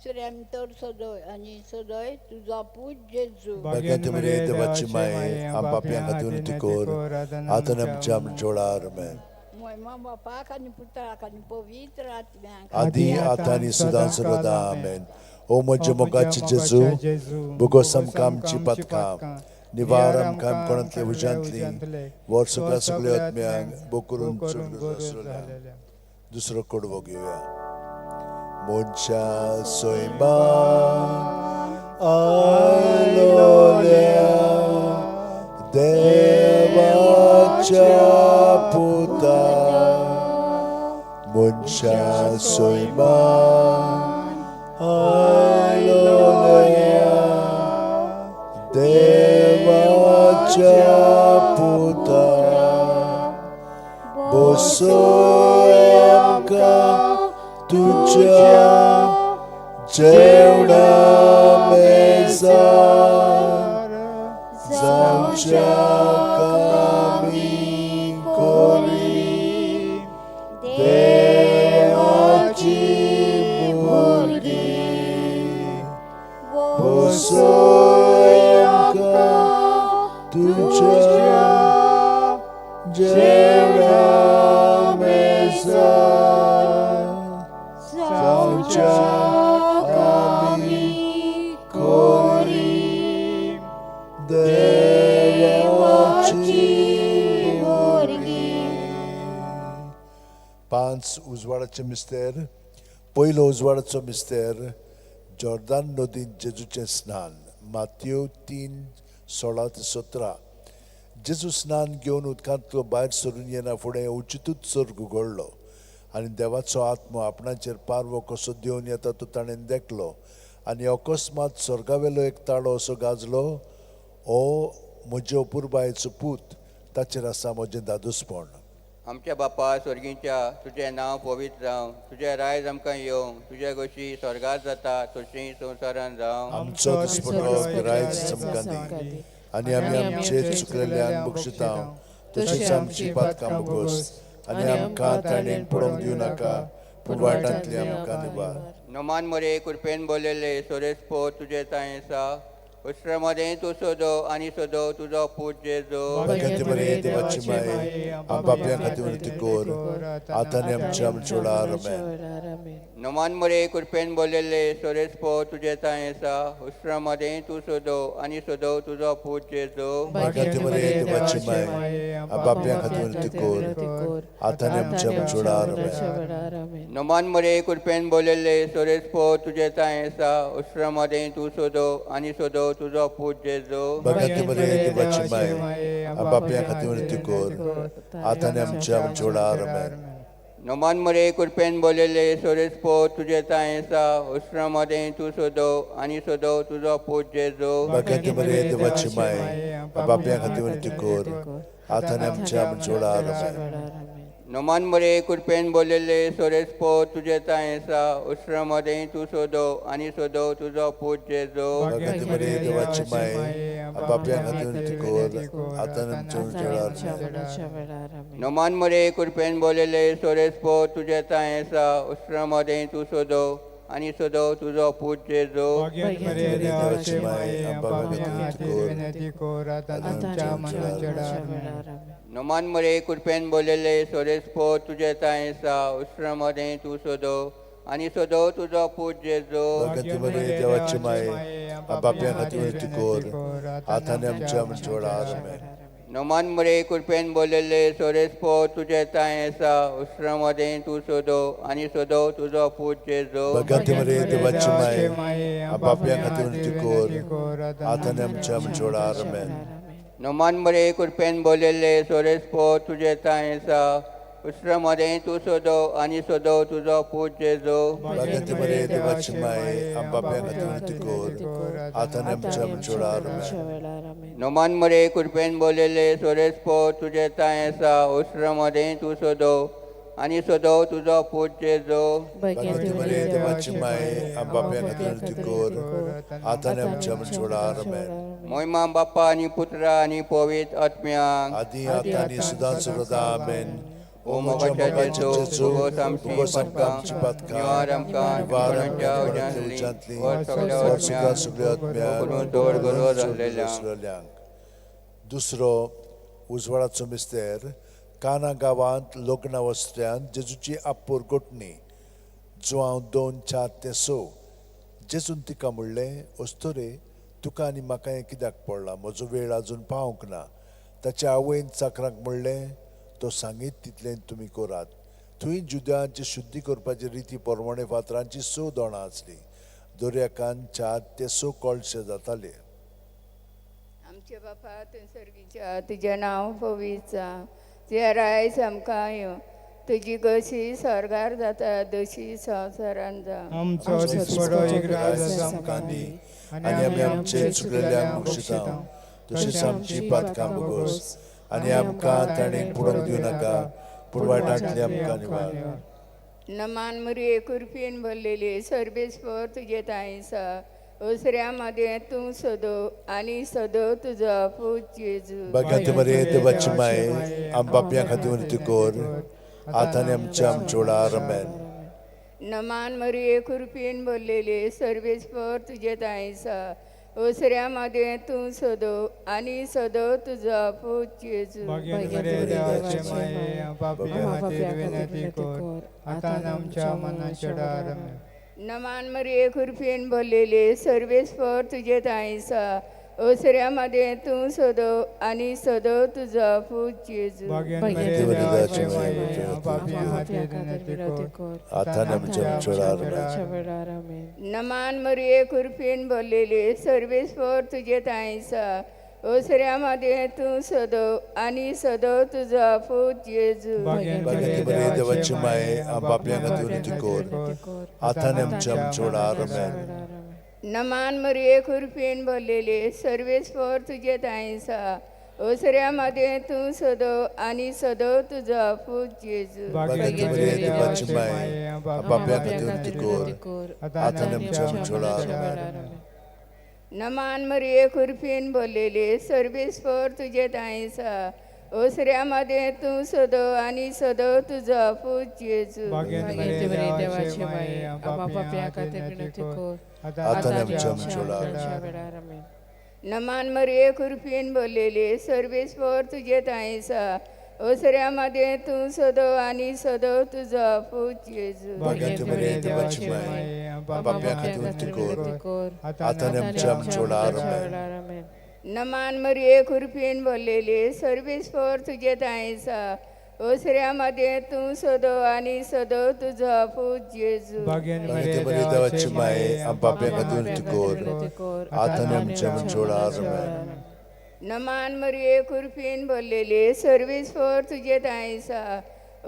surem tor sodoy ani sodoy tuja पूज Jesu. Bhagavad Devachi Mai, Papiam Hatinetiko, Atanyam Chamanchodar, amen. Moima Bapa kani putra kani pavitra atma Adi Atani Sudan Sarvada, amen. O Mojamogachi Jesu, Bugosam Kam Chipatkam, Nivaram Kam Konantli Vujantli, Varsuka Sukliotmiang, Bokurun Churasulam. दूसरा कोड हो गया मुझा सोइमा आलोल्या देवाच्या पुता मुझा सोइमा आलोल्या देवाच्या पुता Bosoyamka tuja jeuna meza zamcha kami kori devachi burgi Bosoyamka tuja jeuna Zamcha kami kori devachi burgi. पांच उजवाडाचे मिस्तेर पयलो उजवाडाचो मिस्तेर जॉर्दान नदीन जेजूचें स्नान माथ्यू 3:16-17 जेजू स्नान घेवन उदकांतलो भायर सरून येना फुडें उचितूच सर्ग उगडलो आनी देवाचो आत्मो आपणाचेर पारवो कसो देवन येता तो ताणें देखलो आनी अकस्मात स्वर्गावेलो एक ताळो असो गाजलो ओ म्हजे अपुरबायेचो पूत ताचेर आसा म्हजें दादूसपण आमच्या बापा स्वर्गीच्या तुझें नांव पवित्र जावं तुझें रायज आमकां येवं तुझे कशी स्वर्गांत जाता तशी संवसारांत जावं आमचो दिसपटो रायज आमकां दी आनी आमी आमचे चुकलेल्यांक बक्षितांव तशीच आमची पातकां बगोस आनी आमकां ताणेन पडोवंक दिवं नाका पूण वायटांतली आमकां निवार नोमान मोरे कुरपेन बोललेले सोरेस्पो तुझे तायेसा उश्रमदें तूं सोदो आनी सोदो तुजो पूत जेजो भगवती मरे देवाची माये आम पापयां खातीर विनंती कोर आतां आनी आमच्या आमचोडार आमेन नोमान मोरे कुरपेन बोललेले सोरेस्पो तुझे तायेसा उश्रमदें तूं सोदो आनी सोदो तुजो पूत जेजो भगवती मरे देवाची माये आम पापयां खातीर विनंती कोर आतां आनी आमच्या आमचोडार आमेन नोमान मोरे कुरपेन बोललेले सोरेस्पो तुझे तायेसा उश्रमदें तूं सोदो आनी सोदो तुजो पूत जेजो भगवती मरे देवाची माये आम पापयां खातीर विनंती कोर आतां आनी आमच्या आमचोडार आमेन नोमान मोरे कुरपेन बोललेले सोरेस्पो तुझे तायेसा उश्रमदें तूं सोदो आनी सोदो तुजो पूत जेजो भगवती मरे देवाची माये आम पापयां खातीर विनंती कोर आतां आनी आमच्या आमचोडार आमेन नोमान मोरे कुरपेन बोललेले सोरेस्पो तुझे तायेसा उश्रमदें तूं सोदो आनी सोदो तुजो पूत जेजो भगवती मरे देवाची माये आम पापयां खातीर विनंती कोर आतां आनी आमच्या आमचोडार आमेन नोमान मोरे कुरपेन बोललेले सोरेस्पो तुझे तायेसा उश्रमदें तू सोदो आनी सोदो तुजो पूत जेजो भगवती मरे देवाची माये आम पापयां खातीर विनंती कोर आतां आनी आमच्या आमचोडार आमेन नोमान मोरे कुरपेन बोललेले सोरेस्पो तुझे तायेसा उश्रमदें तू सोदो आनी सोदो तुजो पूत जेजो भगवती मरे देवाची माये आम पापयां खातीर विनंती कोर आतां आनी आमच्या आमचोडार आमेन नोमान मोरे कुरपेन बोललेले सोरेस्पो तुझे तायेसा उश्रमदें तू सोदो आनी सोदो तुजो पूत जेजो भगवती मरे देवाची माये आम पापयां खातीर विनंती कोर आतां आनी आमच्या आमचोडार आमेन नोमान मोरे कुरपेन बोललेले सोरेस्पो तुझे तायेसा उस्रामध्ये तू सोदो आणि सोदो तुझो पूत Jeju Bagante Maria devaci mai am babia catholic cor आता आमच्या मजोडार नोमांमध्ये कृपेन बोललेले सोरेस्पो तुझे तायेसा उस्रामध्ये तू सोदो आणि सोदो तुझो पूत Jeju Bagante Maria devaci mai am babia catholic cor आता आमच्या मजोडार महिमा बाप्पा आणि पुत्र आणि पवित्र आत्म्या आदि आता आणि सुदा सुरदा आमेन O mogacha Jesu, bugos amci patka, niwaramka, niwarantia ujantli, warsuka sugliatmia, kununtor goro rahlelang. दुसरो उजवाडाचो मिस्तेर काना गांवांत लग्नावस्त्र्यांत जेजूची आपोर घोटणी जो हांव 2-4 जेजून तिका म्हणलें अस्तोरे तुका आनी म्हाका हें कित्याक पडलां म्हजो वेळ आजून पावूंक ना ताच्या आवयन चाकरांक म्हणलें तो सांगीत तितलें तुमी करात थंय जुद्यांचे शुद्धी करपाचे रिती प्रमाणे फातरांची 6 दोणां आसलीं दर्याकान 4-6 कळशे जाताले आमचे बापा तूं सर्गीच्या तुजें नांव पवित्र तुजें रायज आमकां येवं तुजी कशी स्वर्गार जाता तशी संवसारान जावं आमचो दिसपडो एक राज आमकां दी आनी आमी आमचे चुकलेल्यांक बक्षितां तशेंच आमची पातकां भोगोस आनी आमकां ताणें पुडोंक दिवं नाका पूण वायटांतली आमकां निवार नमान मुरये कुरपीन भरलेली सर्बेस्पर तुजे तायेसा ओसऱ्या मध्ये तूं सोदो आनी सोदो तुजो पूत जेजू Bagante Maria devaci mai am babia catholic cor आता आनी आमच्या मजोडार आमेन नमान मुरये कुरपीन भरलेली सर्बेस्पर तुजे तायेसा ओसऱ्या मध्ये तूं सोदो आनी सोदो तुजो पूत जेजू भाग्यवान देवाचे माये पापियां खातीर विनंती कर आता आमच्या मनाच्या दारांत नमान मरिये कुरपीन भरलेले सर्वेस्पर तुजे तायेसा ओसऱ्या मध्ये तूं सोदो आनी सोदो तुजो पूत जेजू भाग्यवान देवाचे माये पापियां खातीर विनंती कर आता आनी आमच्या मजोडार आमेन नमान मरिये कुरपीन भरलेले सर्वेस्पर तुजे तायेसा ओसऱ्या मध्ये तूं सोदो आनी सोदो तुजो पूत जेजू Bagante Maria devaci mai am babia catholic cor आता आनी आमच्या मजोडार आमेन नमान मरिये कुरपीन भरलेले सर्वेस्पर तुजे तायेसा ओसऱ्या मध्ये तूं सोदो आनी सोदो तुजो पूत जेजू Bagante Maria devaci mai am babia catholic cor आता आनी आमच्या मजोडार आमेन नमान मरिये कुरपीन भरलेले सर्वेस्पर तुजे तायेसा ओसऱ्या मध्ये तूं सोदो आनी सोदो तुजो पूत जेजू भाग्यवान देवाचे माये पापियां खातीर विनंती कर आता आनी आमच्या मजोडार नमान मरिये कुरपीन भरलेले सर्वेस्पर तुजे तायेसा ओसऱ्या मध्ये तूं सोदो आनी सोदो तुजो पूत जेजू Bagante Maria devaci mai am babia catholic cor आता आनी आमच्या मजोडार आमेन नमान मरिये कुरपीन भरलेले सर्वेस्पर तुजे तायेसा ओसऱ्या मध्ये तूं सोदो आनी सोदो तुजो पूत जेजू भाग्यवान Bagante Maria devaci mai am babia catholic cor आता आनी आमच्या मजोडार आमेन नमान मरिये कुरपीन भरलेले सर्वेस्पर तुजे तायेसा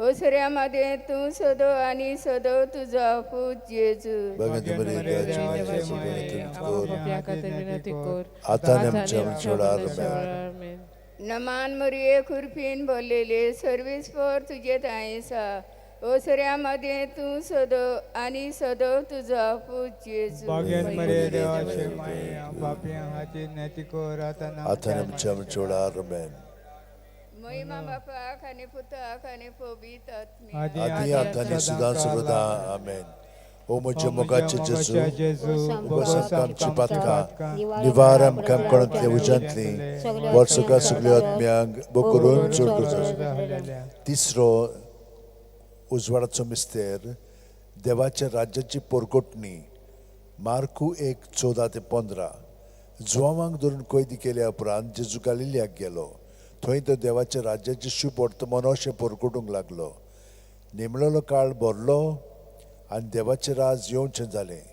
ओसऱ्या मध्ये तूं सोदो आनी सोदो तुजो पूत जेजू Bagante Maria devaci mai विनंती कर आता आनी आमच्या मजोडार आमेन नमान मरिये कुरपीन भरलेले सर्वेस्पर तुजे तायेसा ओसऱ्या मध्ये तूं सोदो आनी सोदो तुजो पूत जेजू भाग्यवान देवाचे माये पापियां खातीर विनंती कर आता आता आनी आमच्या मजोडार आमेन महिमा बापाक आनी पुताक आनी पवित्र आत्म्या आदि आता आनी सुदा सुरदा आमेन ओ म्हज्या मोगाचे जेजू उगोस आमची पातकां निवार आमकां कोणांतले उज्यांतली वर्सुका सगळ्या आत्म्यांक बो करून चड करचो तिसरो उजवाडाचो मिस्तेर देवाच्या राज्याची पोरगोटणी मार्कू 1:14-15 जुवांवांक धरून कैदी केल्या उपरांत जेजू गालिल्याक गेलो थंय तो देवाच्या राज्याचे शुभ वर्तमान अशें पोरगोटूंक लागलो नेमलेलो काळ भरलो आनी देवाचें राज येवचें जालें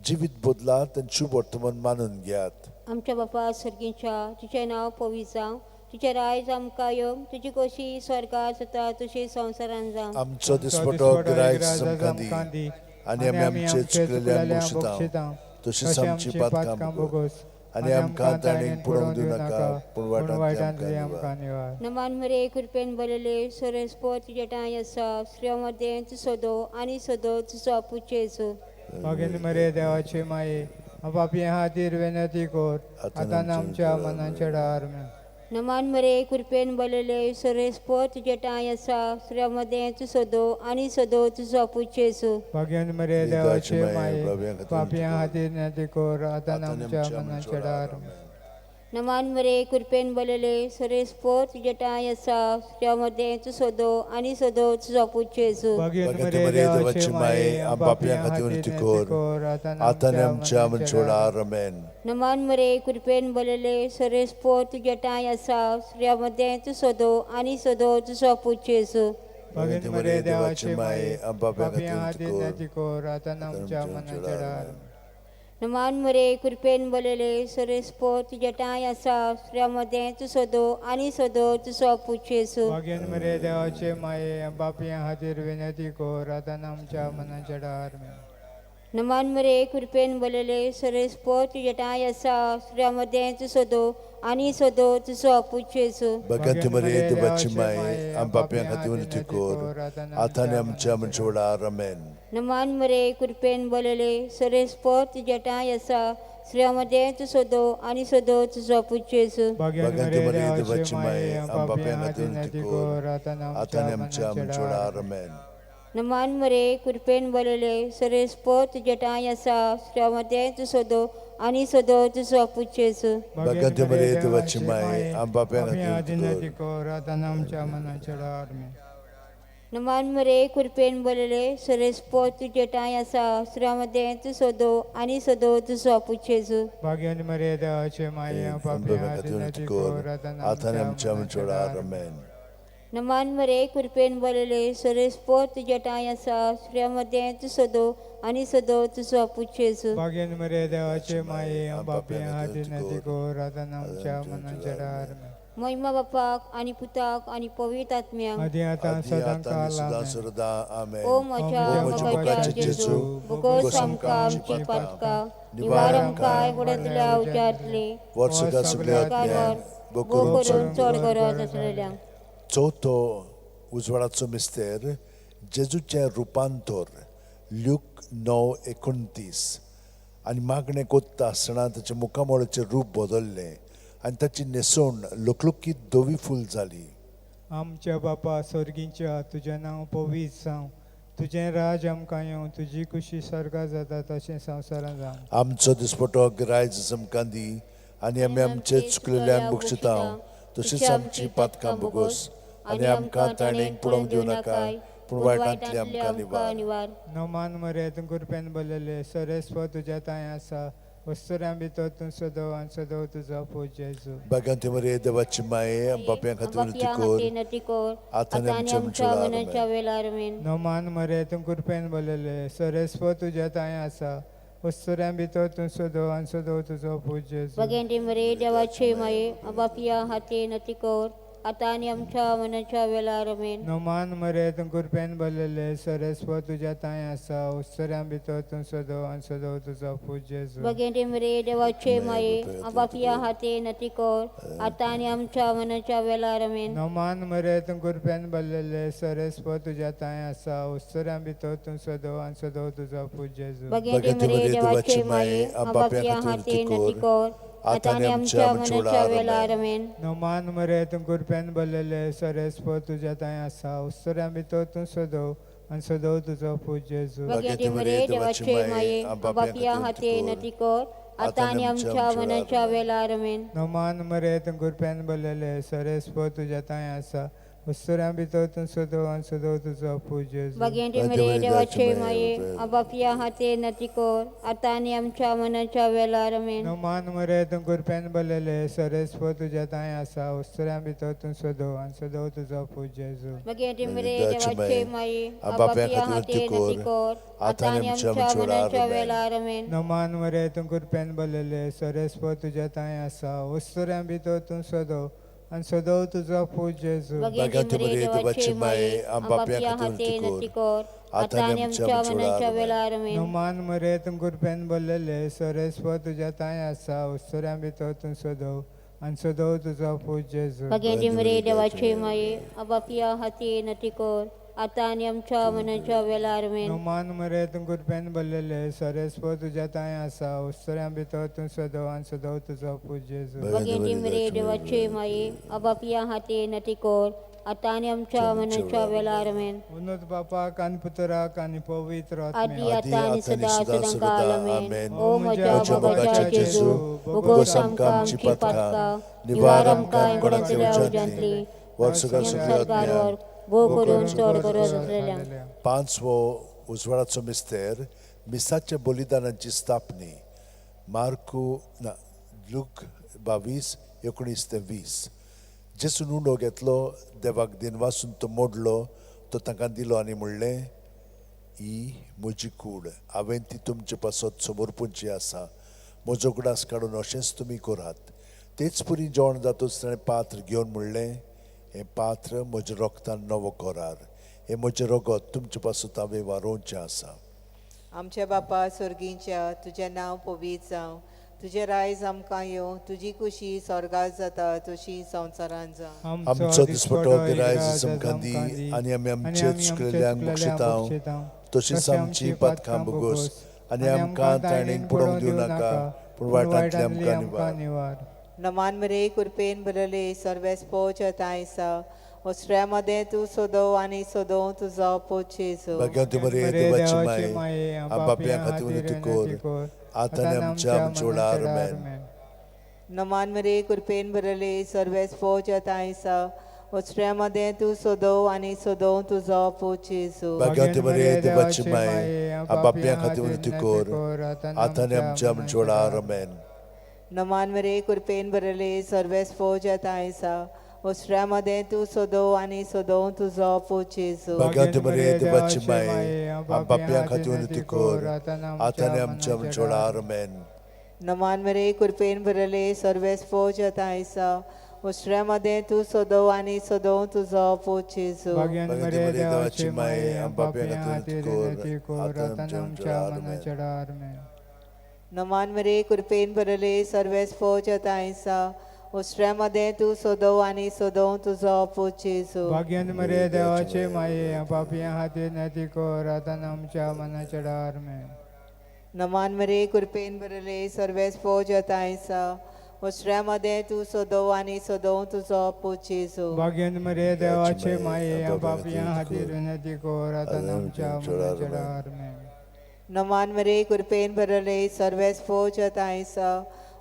जिवीत बदलात आनी शुभ वर्तमान मानून घेयात आमच्या बापा सर्गीच्या तुजें नांव पवित्र जावं तुझे रायज आमकां येवंक तुजी कशी स्वर्गार जाता तशी संवसारान जावं आमचो दिसपटो गिरायक आमकां दी आनी आमी आमचे चुकलेल्यांक बक्षितां तशीच आमची पातकां भोगोस आनी आमकां ताणें पडोवंक दिवनाका पूण वायटांतली आमकां निवार नमान मरे कृपेन बरयले सोरेस्पो तुजे टाय आसा स्त्रियां मध्ये तूं सोदो आनी सोदो तुजो आपूच जेजू भगिनी मरे देवाची माये पापी खातीर विनंती कोर आतां आमच्या मनाच्या डार नमान मरे कृपेन बरयले सोरेस्पो तुजे टाय आसा स्त्रियां मध्ये तूं सोदो आनी सोदो तुजो आपूच जेजू भगिनी मरे देवाची माये पापी खातीर विनंती कोर आतां आमच्या मनाच्या डार नमान मरे कृपेन बरयले सोरेस्पो तुजे टाय आसा स्त्रियां मध्ये तूं सोदो आनी सोदो तुजो आपूच जेजू भगिनी मरे देवाची माये पापी खातीर विनंती कोर आतां आमच्या मनाच्या डार आमेन नमान मरे कृपेन बरयले सोरेस्पो तुजे टाय आसा स्त्रियां मध्ये तूं सोदो आनी सोदो तुजो आपूच जेजू भगिनी मरे देवाची माये पापी खातीर विनंती कोर आतां आमच्या मनाच्या डार नमान मरे कृपेन बरयले सोरेस्पो तुजे टाय आसा स्त्रियां मध्ये तूं सोदो आनी सोदो तुजो आपूच जेजू भगिनी मरे देवाचे माये पापी खातीर विनंती कोर आतां आमच्या मनाच्या डार नमान मरे कृपेन बरयले सोरेस्पो तुजे टाय आसा स्त्रियां मध्ये तूं सोदो आनी सोदो तुजो आपूच जेजू भगत मरे देवाची माये पापी खातीर विनंती कोर आतां आमच्या मनाच्या डार आमेन नमान मरे कृपेन बरयले सोरेस्पो तुजे टाय आसा स्त्रियां मध्ये तूं सोदो आनी सोदो तुजो आपूच जेजू भगिनी मरे देवाची माये पापी खातीर विनंती कोर आतां आतां आमच्या मनाच्या डार आमेन नमान मरे कृपेन बरयले सोरेस्पो तुजे टाय आसा स्त्रियां मध्ये तूं सोदो आनी सोदो तुजो आपूच जेजू भगत मरे देवाची माये पापी खातीर विनंती कोर आतां आमच्या मनाच्या डार नमान मरे कृपेन बरयले सोरेस्पो तुजे टाय आसा स्त्रियां मध्ये तूं सोदो आनी सोदो तुजो आपूच जेजू भगिनी मरे देवाचे माये पापी खातीर विनंती कोर आतां आमच्या मनाच्या डार आमेन नमान मरे कृपेन बरयले सोरेस्पो तुजे टाय आसा स्त्रियां मध्ये तूं सोदो आनी सोदो तुजो आपूच जेजू भगिनी मरे देवाचे माये पापी खातीर विनंती कोर आतां आमच्या मनाच्या डार महिमा बापाक आनी पुताक आनी पवित्र आत्म्याक आदी आतां सदां काल सुरदा आमेन ओ म्हज्या मोगाच्या जेजू भोगोस आमकां आमची पातकां निवार आमकां आयकड्यांतल्या उज्यांतली वर्सुका सगळ्या भोग करून चड गरज आसलेल्यांक चवथो उजवाडाचो मिस्तेर जेजूचें रुपांतर ल्यूक 9:29 आनी मागणें कोत्ता आसतना ताच्या मुखामोळाचें रूप बदल्लें आनी ताची न्हेसोण लुकलुकीत धवी फूल जाली आमच्या बापा स्वर्गींच्या तुजें नांव पवित्र जावं तुजें राज आमकां येवं तुजी खुशी स्वर्गार जाता तशें संवसारांत जावं आमचो दिसपटो गिरायज आमकां दी आनी आमी आमचे चुकलेल्यांक बक्षितां तशीच आमची पातकां भोगोस आनी आमकां ताणें पडोवंक दिवनाकाय पूण वायटांतली आमकां निवार नोमान मरे तूं कृपेन बरयले सोरेस्पो तुज्या ताय आसा वस्तुऱ्यां भितर तूं सोदो आनी सोदो तुजो आपूच जेजू भगवंत मरे देवाची माये पाप्यां खातीर विनंती कोर आतां आमच्या मनाच्या वेळार आमेन नोमान मरे तूं कृपेन बरयले सोरेस्पो तुज्या ताय आसा वस्तुऱ्यां भितर तूं सोदो आनी सोदो तुजो आपूच जेजू भगवंत मरे देवाचे माये बापिया हाती नती कोर आतां आनी आमच्या मनाच्या वेळार आमेन नोमान मरे तूं कृपेन बरयले सोरेस्पो तुज्या ताय आसा वस्तुऱ्यां भितर तूं सोदो आनी सोदो तुजो आपूच जेजू भगवंत मरे देवाचे माये बापिया हाती नती कोर आतां आनी आमच्या मनाच्या वेळार आमेन नोमान मरे तूं कृपेन बरयले सोरेस्पो तुज्या ताय आसा वस्तुऱ्यां भितर तूं सोदो आनी सोदो तुजो आपूच जेजू भगवंत मरे देवाचे माये बापिया हाती नती कोर आतां आनी आमच्या मनाच्या वेळार आमेन नोमान मरे तूं कृपेन बरयले सोरेस्पो तुज्या ताय आसा वस्तुऱ्यां भितर तूं सोदो आनी सोदो तुजो आपूच जेजू भगवंत मरे देवाचे माये बापिया हाती नती कोर आतां आनी आमच्या मनाच्या वेळार आमेन नोमान मरे तूं कृपेन बरयले सोरेस्पो तुज्या ताय आसा वस्तुऱ्यां भितर तूं सोदो आनी सोदो तुजो आपूच जेजू भगवंत मरे देवाचे माये बापिया हाती नती कोर आतां आनी आमच्या मनाच्या वेळार आमेन नोमान मरे तूं कृपेन बरयले सोरेस्पो तुज्या ताय आसा वस्तुऱ्यां भितर तूं सोदो आनी सोदो तुजो आपूच जेजू भगवंत मरे देवाचे माये बापिया हाती नती कोर आतां आनी आमच्या मनाच्या वेळार आमेन नोमान मरे तूं कृपेन बरयले सोरेस्पो तुज्या ताय आसा वस्तुऱ्यां भितर तूं सोदो आणि सदो तुझो पूत जेजू भगवंती मरे देवाची माये आम पापियां खातीर नती कर आता आनी आमच्या मरणाच्या वेळार आमेन. नुमान मरे तुम गुरपेन बोललेले सोरेस्व तुझ्या ताय आसा उस्तोऱ्या भितर तूं सोदव आणि सदो तुझो पूत जेजू भगवंती मरे देवाची माये आम पापियां खातीर नती कर आता आनी आमच्या मरणाच्या वेळार आमेन. नुमान मरे तुम गुरपेन बोललेले सोरेस्व तुझ्या ताय आसा उस्तोऱ्या भितर तूं सोदव आणि सदो तुझो पूत जेजू भगवंती मरे देवाची माये आम पापियां खातीर नती कर आता आनी आमच्या मरणाच्या वेळार आमेन. उन्नत बापाक आणि पुत्राक आणि पवित्र आदी आत्म्याक आता आनी सदा सदांकाल आमेन. ओ म्हज्या बाबाच्या जेजू भोगोस आमकां आमची पातकां निवार आमकां कोणातल्या उज्यांतली संसारावर भोग करून चड गरज आसलेल्या. पांचवो उजवाडाचो मिस्तेर मिसाच्या बलिदानांची स्थापनी लूक 22:19-20. जेसून उंडो घेतलो देवाक दिन वासून तो मोडलो तो तांकां दिलो आनी म्हणलें ही म्हजी कूड हांवें ती तुमचे पासत समोर पुंची आसा म्हजो उगडास काडून अशेंच तुमी करात. तेच पुरी जेवण जातूच ताणें पात्र घेवन म्हणलें हें पात्र म्हज्या रोगतान नवो करार हें म्हजें रगत तुमचे पासत हांवें वारोवचें आसा. आमच्या बापा स्वर्गीच्या तुजें नांव पवित्र जावं तुजें रायज आमकां येवं तुजी कुशी स्वर्गांत जाता तशी संवसारांत जावं. आमचो दिसपटो गिरायज आमकां दी आनी आमी आमचे चुकलेल्यांक बक्षितांव तशीच आमची पातकां बोगोस आनी आमकां ताणीन पडोवंक दिवं नाका पूण वाटांतली आमकां निवार. नमान मरे कृपेन बरले सर्वेस्पोच तायसा ओस्ट्र्यामध्ये तू सोदव आणि सोदव तुझो पोचेसो. भगवंती मरे देवाची माये आम पापियां खातीर विनंती कर आता आनी आमच्या वेळार आमेन. नमान मरे कृपेन बरले सर्वेस्पोच तायसा ओस्ट्र्यामध्ये तू सोदव आणि सोदव तुझो पोचेसो. भगवंती मरे देवाची माये आम पापियां खातीर विनंती कर आता आनी आमच्या वेळार आमेन. नमान मरे कृपेन बरले सर्वेस्पोच तायसा ओस्ट्र्यामध्ये तू सोदव आणि सोदव तुझो पोचेसो. भगवंती मरे देवाची माये आम पापियां खातीर विनंती कर आता आनी आमच्या वेळार आमेन. नमान मरे कृपेन बरले सर्वेस्पोच तायसा ओस्ट्र्यामध्ये तू सोदव आणि सोदव तुझो पोचेसो. भगवंती मरे देवाची माये आम पापियां खातीर विनंती कर आता आनी आमच्या वेळार आमेन. नमान मरे कृपेन बरले सर्वेस्पोच तायसा ओस्ट्र्यामध्ये तू सोदव आणि सोदव तुझो पोचेसो. भगवंती मरे देवाची माये आम पापियां खातीर विनंती कर आता आनी आमच्या वेळार आमेन. नमान मरे कृपेन बरले सर्वेस्पोच तायसा ओस्ट्र्यामध्ये तू सोदव आणि सोदव तुझो पोचेसो. भगवंती मरे देवाची माये आम पापियां खातीर विनंती कर आता आनी आमच्या वेळार आमेन. नमान मरे कृपेन बरले सर्वेस्पोच तायसा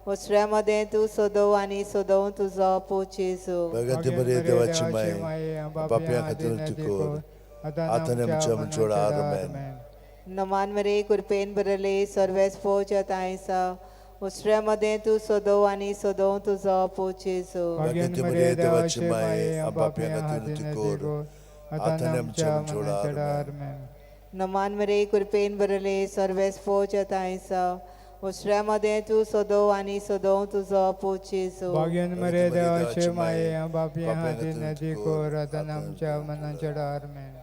ओस्ट्र्यामध्ये तू सोदव आणि सोदव तुझो पोचेसो. भगवंती मरे देवाची माये आम पापियां खातीर विनंती कर आता आनी आमच्या वेळार आमेन. नमान मरे कृपेन बरले सर्वेस्पोच तायसा ओस्ट्र्यामध्ये तू सोदव आणि सोदव तुझो पोचेसो. भगवंती मरे देवाची माये आम पापियां खातीर विनंती कर आता आनी आमच्या वेळार आमेन. नमान मरे कृपेन बरले सर्वेस्पोच तायसा ओस्ट्र्यामध्ये तू सोदव आणि सोदव तुझो पोचेसो. भगवंती मरे देवाची माये आम पापियां खातीर विनंती कर आता आनी आमच्या वेळार आमेन.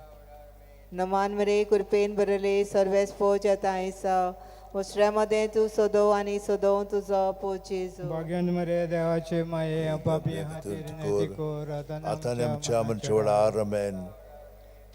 नमान मरे कृपेन बरले सर्वेस्पोच तायसा ओस्ट्र्यामध्ये तू सोदव आणि सोदव तुझो पोचेसो. भगवंती मरे देवाची माये आम पापियां खातीर विनंती कर आता आनी आमच्या वेळार आमेन.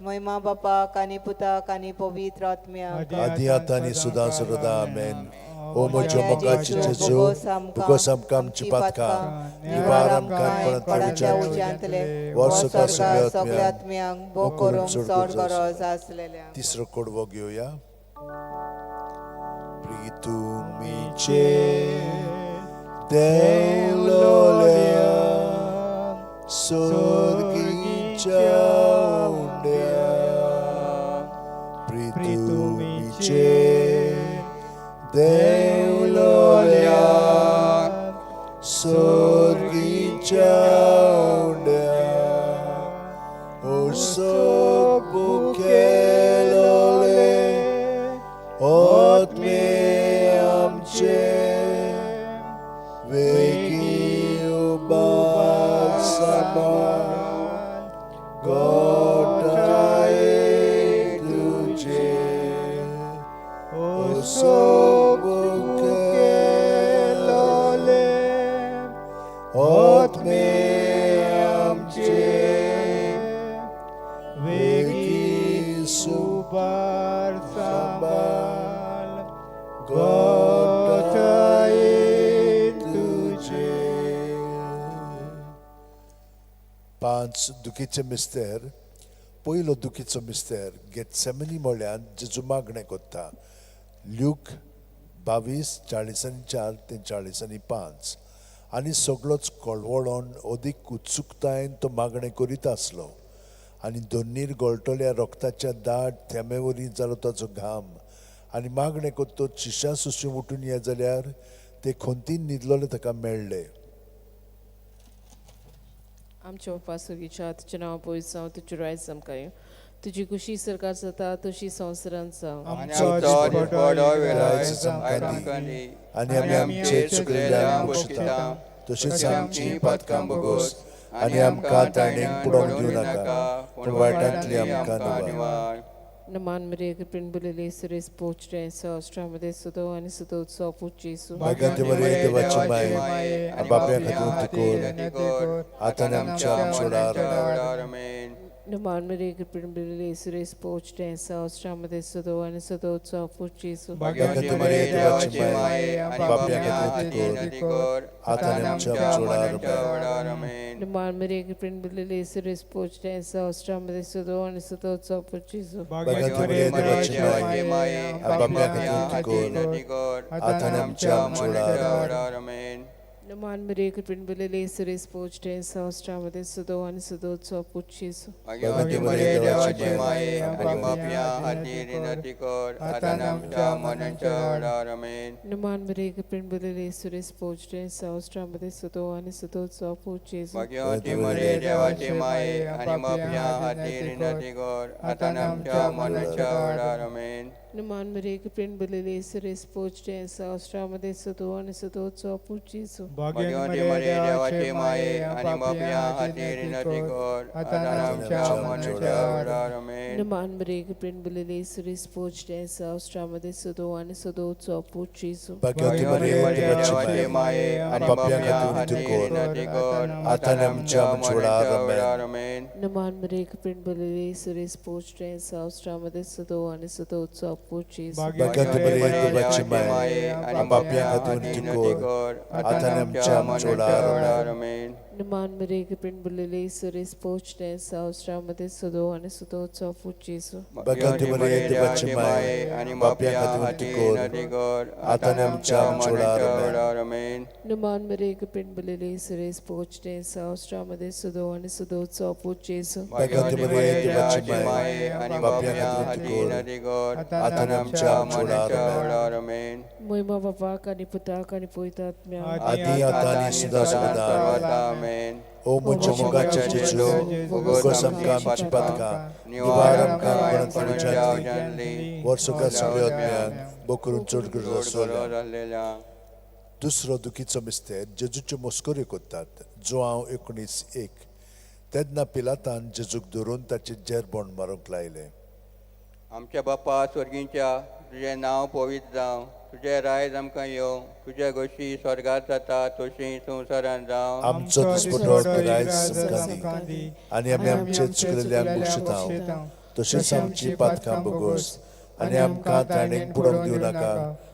महिमा बापाक आनी पुताक आनी पवित्र आत्म्याक आदी आता आनी सुदा सुरदा आमेन. ओ म्हज्या मोगाची जेजू तुकोस आमकां आमची पातकां निवार आमकां कोणाच्या उज्यांतले वर्सुका सगळ्या आत्म्यांक भोग करूंक चड गरज आसलेल्या. तिसरो कडवो घेवया. प्रितुमीचे देवलोल्या सोर्गीच्या उंड्या प्रितुमीचे देवलोल्या सोर्गीच्या उंड्या ओसो बुकेलोले ओत्मे आमचे वेगी उबासा गोठाए तुझे सोबुके लोले आत्मे आमचे वेगी सुबार सांबाळ गोठाए तुझे. 5 दुखीचे मिस्तेर. पयलो दुखीचो मिस्तेर गेतसेमनी म्हळ्यार जेजू मागणें कोत्ता. ल्यूक 22:40 ते 40:5. आनी सगळोच कळवळोन अदीक उत्सुकतायेन तो मागणें करीत आसलो. आनी दोनीर गळटल्या रोगताच्या दाट थेंबेवरी जालो ताचो घाम. आनी मागणें कोत्तो शिश्यां सुशें उठून ये जाल्यार ते खोंतीन न्हिदलोले ताका मेळ्ळे. आमच्या बापा सुगीच्या तुझें नांव पवित्र जावं, तुजें रायज चमकां येवं, तुजी कुशी सरकार जाता तशी संवसारांत जावं. आमचो दिसपडो वेलाय आमकांदी आनी आमी आमचे चुकलेल्यांक बक्षिता तशीच आमची पातकां बोगोस आनी आमकां ताणें पुडोंक दिवं नाका पूण वायटांतली आमकां निवार. नमान मरिये कृपेन भरलेली सुरेश पोचरे सहस्रामध्ये सुदो आणि सुदो उत्सव पूजेसु. भाग्यवंत मरिये देवाची माय, बापया खातीर कर आतां आनी आमच्या सोडार. नमान मरिये कृपेन भरलेली सुरेश पोचरे सहस्रामध्ये सुदो आणि सुदो उत्सव पूजेसु. भाग्यवंत मरिये देवाची माय, बापया खातीर कर आतां आनी आमच्या सोडार. नमान मरिये कृपेन भरलेली सुरेश पोचरे सहस्रामध्ये सुदो आणि सुदो उत्सव पूजेसु. भाग्यवंत मरिये देवाची माय, बापया खातीर कर आतां आनी आमच्या सोडार. नमान मरिये कृपेन भरलेली सुरेश पोचरे सहस्रामध्ये सुदो आणि सुदो उत्सव पूजेसु. भाग्यवंत मरिये देवाची माय, नमान मरिये कृपेन भरलेली सुरेश पोचरे सहस्रामध्ये सुदो आणि सुदो उत्सव पूजेसु. भाग्यवती मरिये देवाची माय आणि माफिया हातीर विनंती कर आता आमच्या मरणाच्या वेळार आमेन. नमान मरिये कृपेन भरलेली सुरेश पोचरे सहस्रामध्ये सुदो आणि सुदो उत्सव पूजेसु. भाग्यवती मरिये देवाची माय आणि माफिया हातीर विनंती कर आता आमच्या मरणाच्या वेळार आमेन. नमान मरिये कृपेन भरलेली सुरेश पोचरे सहस्रामध्ये सुदो आणि सुदो उत्सव पूजेसु. भाग्यवती मरिये देवाची माय, बापया खातीर कर आतां आनी आमच्या सोडार. आमेन. नमान मरिये कृपेन भरलेली सुरेश पोचरे सहस्रामध्ये सुदो आणि सुदो उत्सव पूजेसु. भाग्यवती मरिये देवाची माय, बापया खातीर कर आतां आनी आमच्या सोडार. आमेन. नमान मरिये कृपेन भरलेली सुरेश पोचरे सहस्रामध्ये सुदो आणि सुदो उत्सव पूजेसु. भाग्यवती मरिये देवाची माय आणि बापया खातीर कर आतां आनी आमच्या सोडार. आमेन. नमान मरिये कृपेन भरलेली सुरेश पोचरे सहस्रामध्ये सुदो आणि सुदो उत्सव पूजेसु. भाग्यवती मरिये देवाची माय आणि बापया खातीर कर आतां आनी आमच्या सोडार. आमेन. महिमा बापाक आणि पुताक आणि पवित्रात्म्या आदी आतां आनी सदां सदां. आमेन. ओ म्हज्या मोगाच्या जेजू, भोगोस आमकां आमची पातकां, निवार आमकां गणपतीच्या वर्सुका सगळ्या आत्म्यांक बो करून चड गरज आसलेल्या. दुसरो दुखीचो मिस्तेर जेजूच्यो मस्कऱ्यो कोत्तात. जो हांव 19:1. तेन्ना पिलातान जेजूक धरून ताचे जेरबोंड मारूंक लायले. आमच्या बापा स्वर्गींच्या तुझें नांव पवित्र जावं, तुजें रायज आमकां येवं, तुजे गोशी स्वर्गांत जाता तशी संवसारांत जावं. आमचो दिसपटो रायज आमकां दी आनी आमी आमचे चुकलेल्यांक बक्षितांव तशीच आमची पातकां बोगोस आनी आमकां ताणें पुडोंक दिवं नाका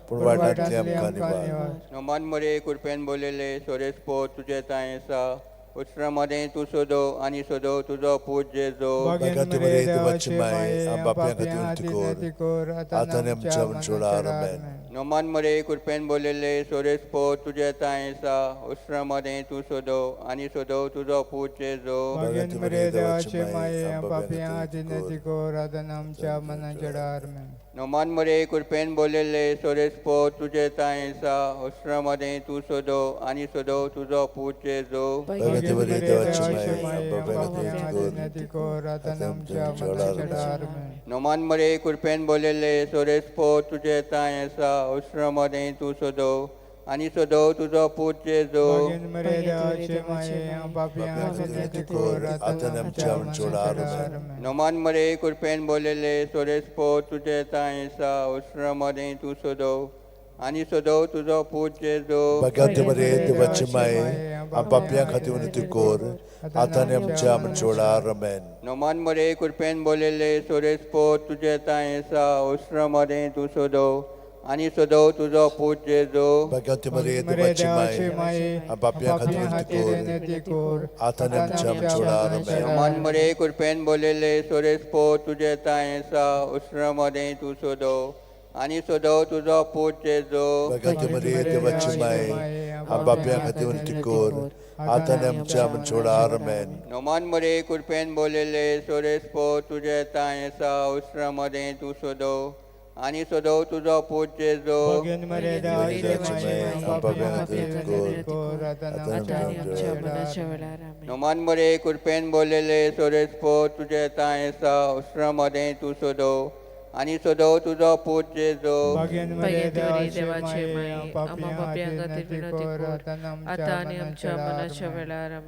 पूण वायटांतली आमकां निवार. नमान मरे कुरपेन बोलिल्ले सोरेस पोत तुजे तांय आसा, उस्त्रामध्ये तूं सोदो आनी सोदो तुजो पूत जेजो. भाग्यवती मरिये देवाची माय, बापया खातीर कर आतां आनी आमच्या सोडार. आमेन. नमान मरे कुरपेन बोलिल्ले सोरेस पोत तुजे तांय आसा, उस्त्रामध्ये तूं सोदो आनी सोदो तुजो पूत जेजो. भाग्यवती मरिये देवाची माय, बापया खातीर कर आतां आनी आमच्या मरणाच्या वेळार. नमान मरे कुरपेन बोलिल्ले सोरेस पोत तुजे तांय आसा, उस्त्रामध्ये तू सोदो आनी सोदो तुजो पूत जेजो. भाग्यवती मरिये देवाची माय, बापया खातीर कर आतां आनी आमच्या मरणाच्या वेळार. नमान मरे कुरपेन बोलिल्ले सोरेस पोत तुजे तांय आसा, उस्त्रामध्ये तू सोदो आनी सोदो तुजो पूत जेजू Bagin Maria Chemai, Papian Sinetikor, Atanam Cham Chodaram. Noman mare kurpen bolele sorespo tuje taisa usramade tu sodo ani sodo tuzo put jesu Bagante Maria de Vachimai, Ampapia Katiunitikor, Atanam Cham Chodaram. Noman mare kurpen bolele sorespo tuje taisa usramade tu sodo ani sodo tuzo put jesu Bagante Maria de Vachimai, Ampapia Katiunitikor, Atanam Cham Chodaram. Noman mare kurpen bolele sorespo tuje taisa usramade tu sodo ani sodo tuzo put jesu Bagante Maria de Vachimai, Ampapia Katiunitikor, Atanam Cham Chodaram. Noman mare kurpen bolele sorespo tuje taisa usramade tu sodo ani sodo tuzo put jesu Bagin Maria Chemai, Papian Sinetikor, Atanam Cham Noman mare kurpen bolele sorespo tuje taisa usramade tu sodo ani sodo tuzo put jesu Bagin Maria Maria Chemai, Chemai, Papian Sinetikor, Atanam Cham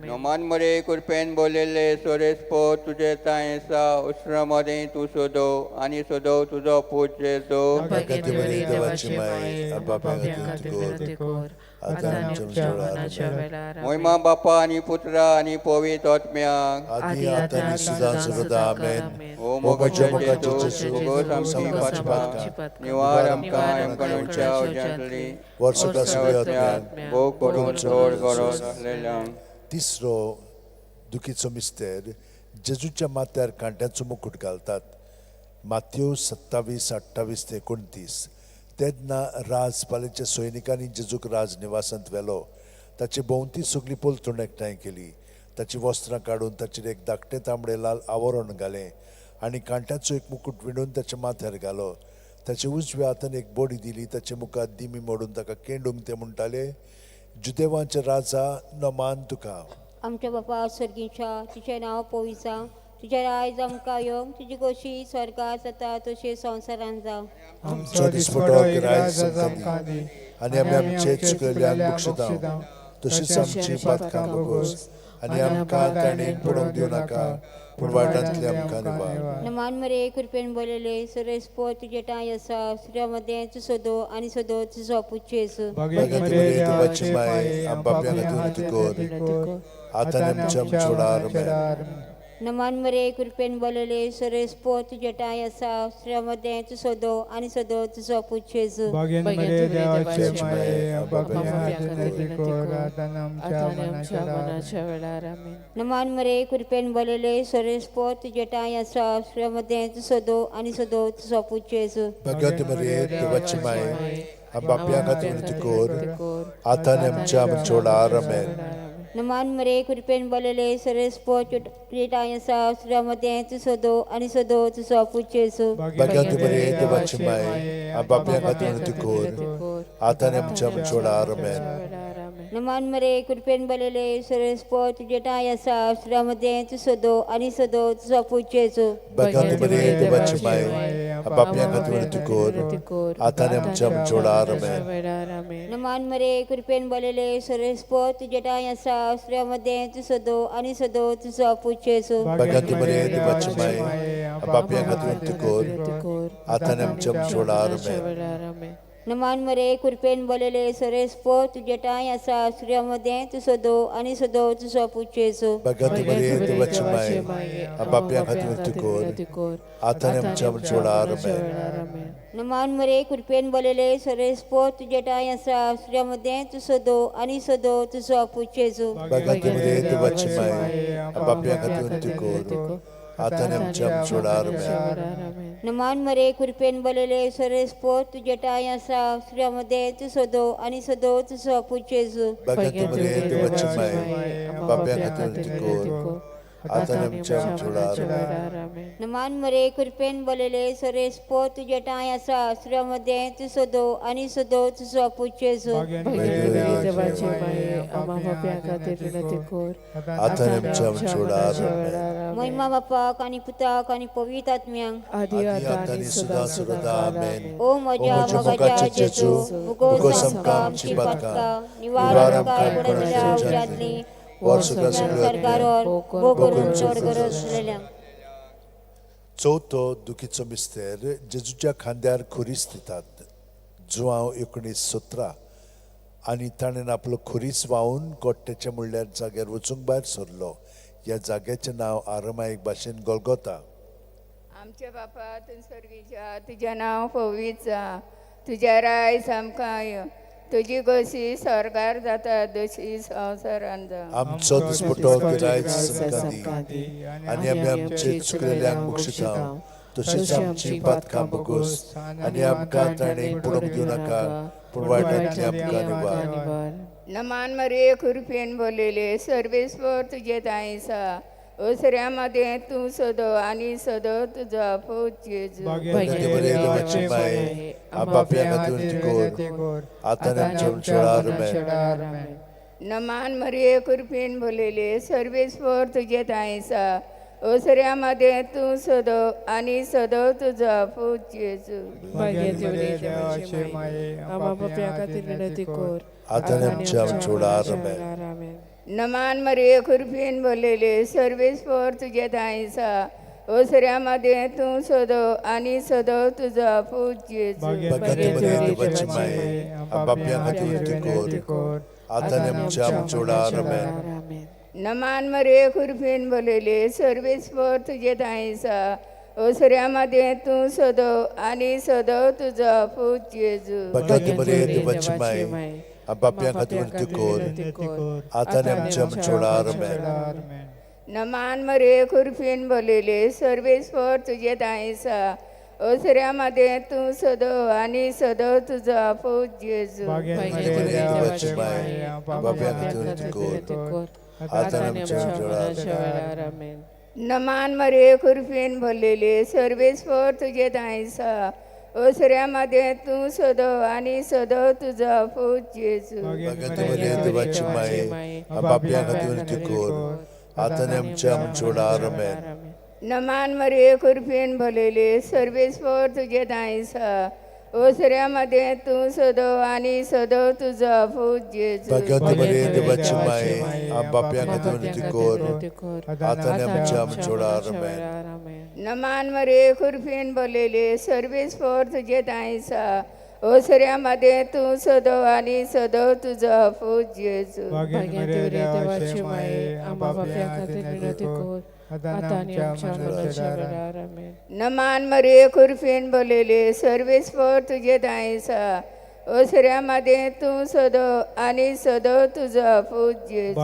Noman mare kurpen bolele sorespo tuje taisa usramade tu sodo ani sodo tuzo put jesu Bagante Maria de Vachimai, Ampapia Katiunitikor, Atanam Cham Chodaram. Moima Bapa ani Putra ani Pavitratmya Adi Atani Sudan Sudam. O Moga Moga Moga Jesu Moga Samti Patpa Nivaram Kayam Kanunchao Gently Varsuka Suryatman. Bo Koron Sor Goros Lelang तिसरो दुखीचो मिस्तेर जेजूच्या माथ्यार कांट्याचो मुकुट घालतात. माथ्यू 27:28-29. तेन्ना राजपालेच्या सैनिकांनी जेजूक राजनिवासांत व्हेलो. ताचे भोंवती सगळी पोलतूण एकठांय केली. ताची वस्त्रां काडून ताचेर एक धाकटें तांबडे लाल आवरण घालें आनी कांट्याचो एक मुकुट विणून ताच्या माथ्यार घालो. ताचे उजव्या हातान एक बोडी दिली. ताचे मुखार दिमी मोडून ताका केंडूंग ते म्हणटाले, जुदेवांचे राजा नमान तुका. आमच्या बापा सर्गीच्या तुझें नांव पवित्र जावं, तुजें रायज आमकां येवं, तुजी कशी स्वर्गांत जाता तशी संवसारांत जावं. आमचो दिसपटो गिरायज आमकां दी, आनी आमी आमचे चुकयल्ल्यांक बक्षितां. तशीच आमची पातकां बगोस, आनी आमकां ताणें पडोवंक दिवं नाका, पूण वायटांतली आमकां निवार. नमान मरे कृपेन बोलेले सुरेस्पो तुजे टाय आसा, सूर्यामध्ये तू सोदो आनी सोदो तुजो पुच्छे Yesu. Bagante Maria de Vachimai, Ampapia Katiunitikor, Atanam Cham Chodaram. नमान मरे कृपेन बोलेले सुरेस्पो तुजे टाय आसा, सूर्यामध्ये तू सोदो आनी सोदो तुजो पुच्छे Yesu. Bagin Maria Chemai, Papian Sinetikor, Atanam Cham नमान मरे कृपेन बोलेले सुरेस्पो तुजे टाय आसा, सूर्यामध्ये तू सोदो आनी सोदो तुजो पुच्छे Yesu. Bagante Maria de Vachimai, Ampapia Katiunitikor, Atanam Cham Chodaram. नमान मरे कृपेन बोलेले सुरेस्पो तुजे टाय आसा, सूर्यामध्ये तू सोदो आनी सोदो तुजो पुच्छे Yesu. Bagante Maria de Vachimai, Ampapia Katiunitikor, Atanam Cham Chodaram. नमान मरे कृपेन बोलेले सुरेस्पो तुजे टाय आसा, सूर्यामध्ये तू सोदो आनी सोदो तुजो पुच्छे Yesu. Bagante Maria de Vachimai, Ampapia Katiunitikor, Atanam Cham Chodaram. नमान मरे कृपेन बोलेले सुरेस्पो तुजे टाय आसा, सूर्यामध्ये तू सोदो आनी सोदो तुजो पुच्छे Yesu. Bagante Maria de Vachimai, Ampapia Katiunitikor, Atanam Cham Chodaram. नमान मरे कृपेन बोलेले सुरेस्पो तुजे टाय आसा, सूर्यामध्ये तू सोदो आनी सोदो तुजो पुच्छे Yesu. Bagante Maria de Vachimai, Ampapia Katiunitikor, Atanam Cham Chodaram. नमान मरे कृपेन बोलेले सुरेस्पो तुजे टाय आसा, सूर्यामध्ये तू सोदो आनी सोदो तुजो पुच्छे Yesu. Bagante Maria de Vachimai, Ampapia Katiunitikor, Atanam Cham Chodaram. नमान मरे कृपेन बोलेले सुरेस्पो तुजे टाय आसा, सूर्यामध्ये तू सोदो आनी सोदो तुजो पुच्छे Yesu. Bagante Maria de Vachimai, Ampapia Katiunitikor, आतां आनी आमच्या मरणाच्या वेळार आमेन. नमान मरे कृपेन बोलेले सरेस पो तुझे टाय आसा आसुरामध्ये तू सोदो आनी सोदो तुजो आपूच येजू देवाचे माये आम्हा बाप्या खातीर विनंती कर. आतां आनी आमच्या मरणाच्या वेळार आमेन. महिमा बापाक आनी पुताक आनी पवित्र आत्म्यांक आदी आतां आतां आनी सदां सदां आमेन. ओ म्हज्या मोगाच्या जेजू मुगो समका आमची पातका निवार आमकां गुणाच्या उजादली वर्सुका सरकारावर भोग करून चड गरज आसलेल्यांक चवथो दुखीचो मिस्तेर जेजूच्या खांद्यार खुरीस दितात. जुवांव 19:17 आनी ताणें आपलो खुरीस व्हांवून गोट्ट्याच्या मुळ्यार जाग्यार वचूंक भायर सरलो. ह्या जाग्याचें नांव आरामायीक भाशेन गोल्गोथा. आमच्या बापा तूं स्वर्गीच्या तुजें नांव पवित्र जा. तुजें राय आमकां यो. तुजी कशी स्वर्गार जाता तशी संवसारान जा. आमचो दिसपटो गिरायक आमकां दी आनी आमी आमचे चुकलेल्यांक बक्षितांव तशीच आमची पातकां बगोस आनी आमकां ताणें पडूंक दिवं नाका पूण वायटांतली आमकां निवार. नमान मरे खुरपेन बोलेले सर्वेस्वर तुजे तायसा ओसऱ्या मध्ये तूं सोदो आनी सोदो तुजो आपूच जेजू. देवाची माये बाप्या खातीर कोर आतां आनी आमच्या वेळार आमेन. नमान मरे खुरपेन बोलेले सर्वेस्वर तुजे तायसा ओसऱ्या मध्ये तूं सोदो आनी सोदो तुजो आपूच जेजू. देवाचे माये आम्हा बाप्या खातीर विनंती कर. आतां आनी आमच्या वेळार आमेन. आमेन. नमान मरे खुरपेन बोलेले सर्वेस्वर तुजे तायसा ओसऱ्या मध्ये तूं सोदो आनी सोदो तुजो आपूच जेजू. देवाची माये बाप्या खातीर कोर आतां आनी आमच्या वेळार आमेन. नमान मरे खुरपेन बोलेले सर्वेस्वर तुजे तायसा ओसऱ्या मध्ये तूं सोदो आनी सोदो तुजो आपूच जेजू. देवाची माये बाप्या खातीर कोर आतां आनी आमच्या वेळार आमेन. नमान मरे खुरपेन बोलेले सर्वेस्वर तुजे तायसा ओसऱ्या मध्ये तूं सोदो आनी सोदो तुजो आपूच जेजू. देवाची माये बाप्या खातीर कोर आतां आनी आमच्या वेळार आमेन. नमान मरे खुरपेन बोलेले सर्वेस्वर तुजे तायसा ओसऱ्या मध्ये तूं सोदो आनी सोदो तुजो आपूच जेजू. देवाची माये बाप्या खातीर कोर आतां आनी आमच्या वेळार आमेन. नमान मरे खुरपेन बोलेले सर्वेस्वर तुजे तायसा ओसऱ्या मध्ये तूं सोदो आनी सोदो तुजो आपूच जेजू. देवाची माये बाप्या खातीर कोर आतां आनी आमच्या वेळार आमेन. नमान मरे खुरपेन बोलेले सर्वेस्वर तुजे तायसा ओसऱ्या मध्ये तूं सोदो आनी सोदो तुजो आपूच जेजू. देवाचे माये आम्हा बाप्या खातीर विनंती कर. आतां आनी आमच्या मरणाच्या वेळार आमेन. नमान मरे खुरपेन बोलेले सर्वेस्वर तुजे तायसा ओसऱ्या मध्ये तूं सोदो आनी सोदो तुजो आपूच जेजू.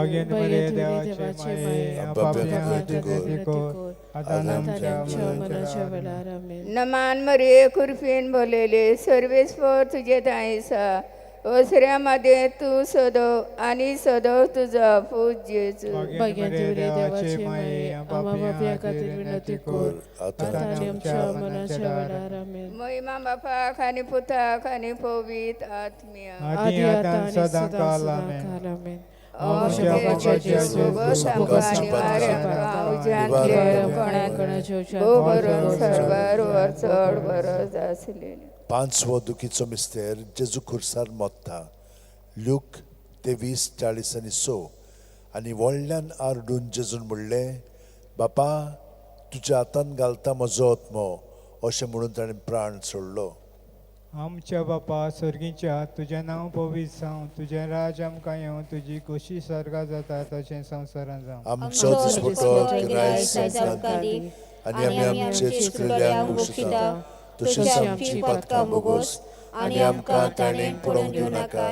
देवाचे माये आम्हा बाप्या खातीर विनंती कर. आतां आनी आमच्या मरणाच्या वेळार आमेन. नमान मरे खुरपेन बोलेले सर्वेस्वर तुजे तायसा ओसऱ्या मध्ये तूं सोदो आनी सोदो तुजो आपूच जेजू. देवाचे माये आम्हा बाप्या खातीर विनंती कर. आतां आनी आमच्या मरणाच्या वेळार आमेन. महिमा बापाक आनी पुताक आनी पवित्र आत्म्या आदी आतां आनी सदां काल आमेन. पांचवो दुखीचो मिस्तेर जेजू खुर्सार मोत्ता. लूक 23:40-6 आनी व्हडल्यान आरडून जेजून म्हणलें, बापा तुज्या हातान घालता म्हजो आत्मो, अशें म्हणून ताणें प्राण सोडलो. आमच्या बापा स्वर्गीच्या तुजें नांव पवित्र जावं, तुजें राज आमकां येवं, तुजी खोशी स्वर्गात जाता तशें संवसारांत जावं. आमचो दिसपटो गिरायक आमकां दी आनी आमी आमचे चुकलेल्यांक बक्षितांव तशीच आमची पातकां बगोस आनी आमकां ताणें पडूंक दिवं नाका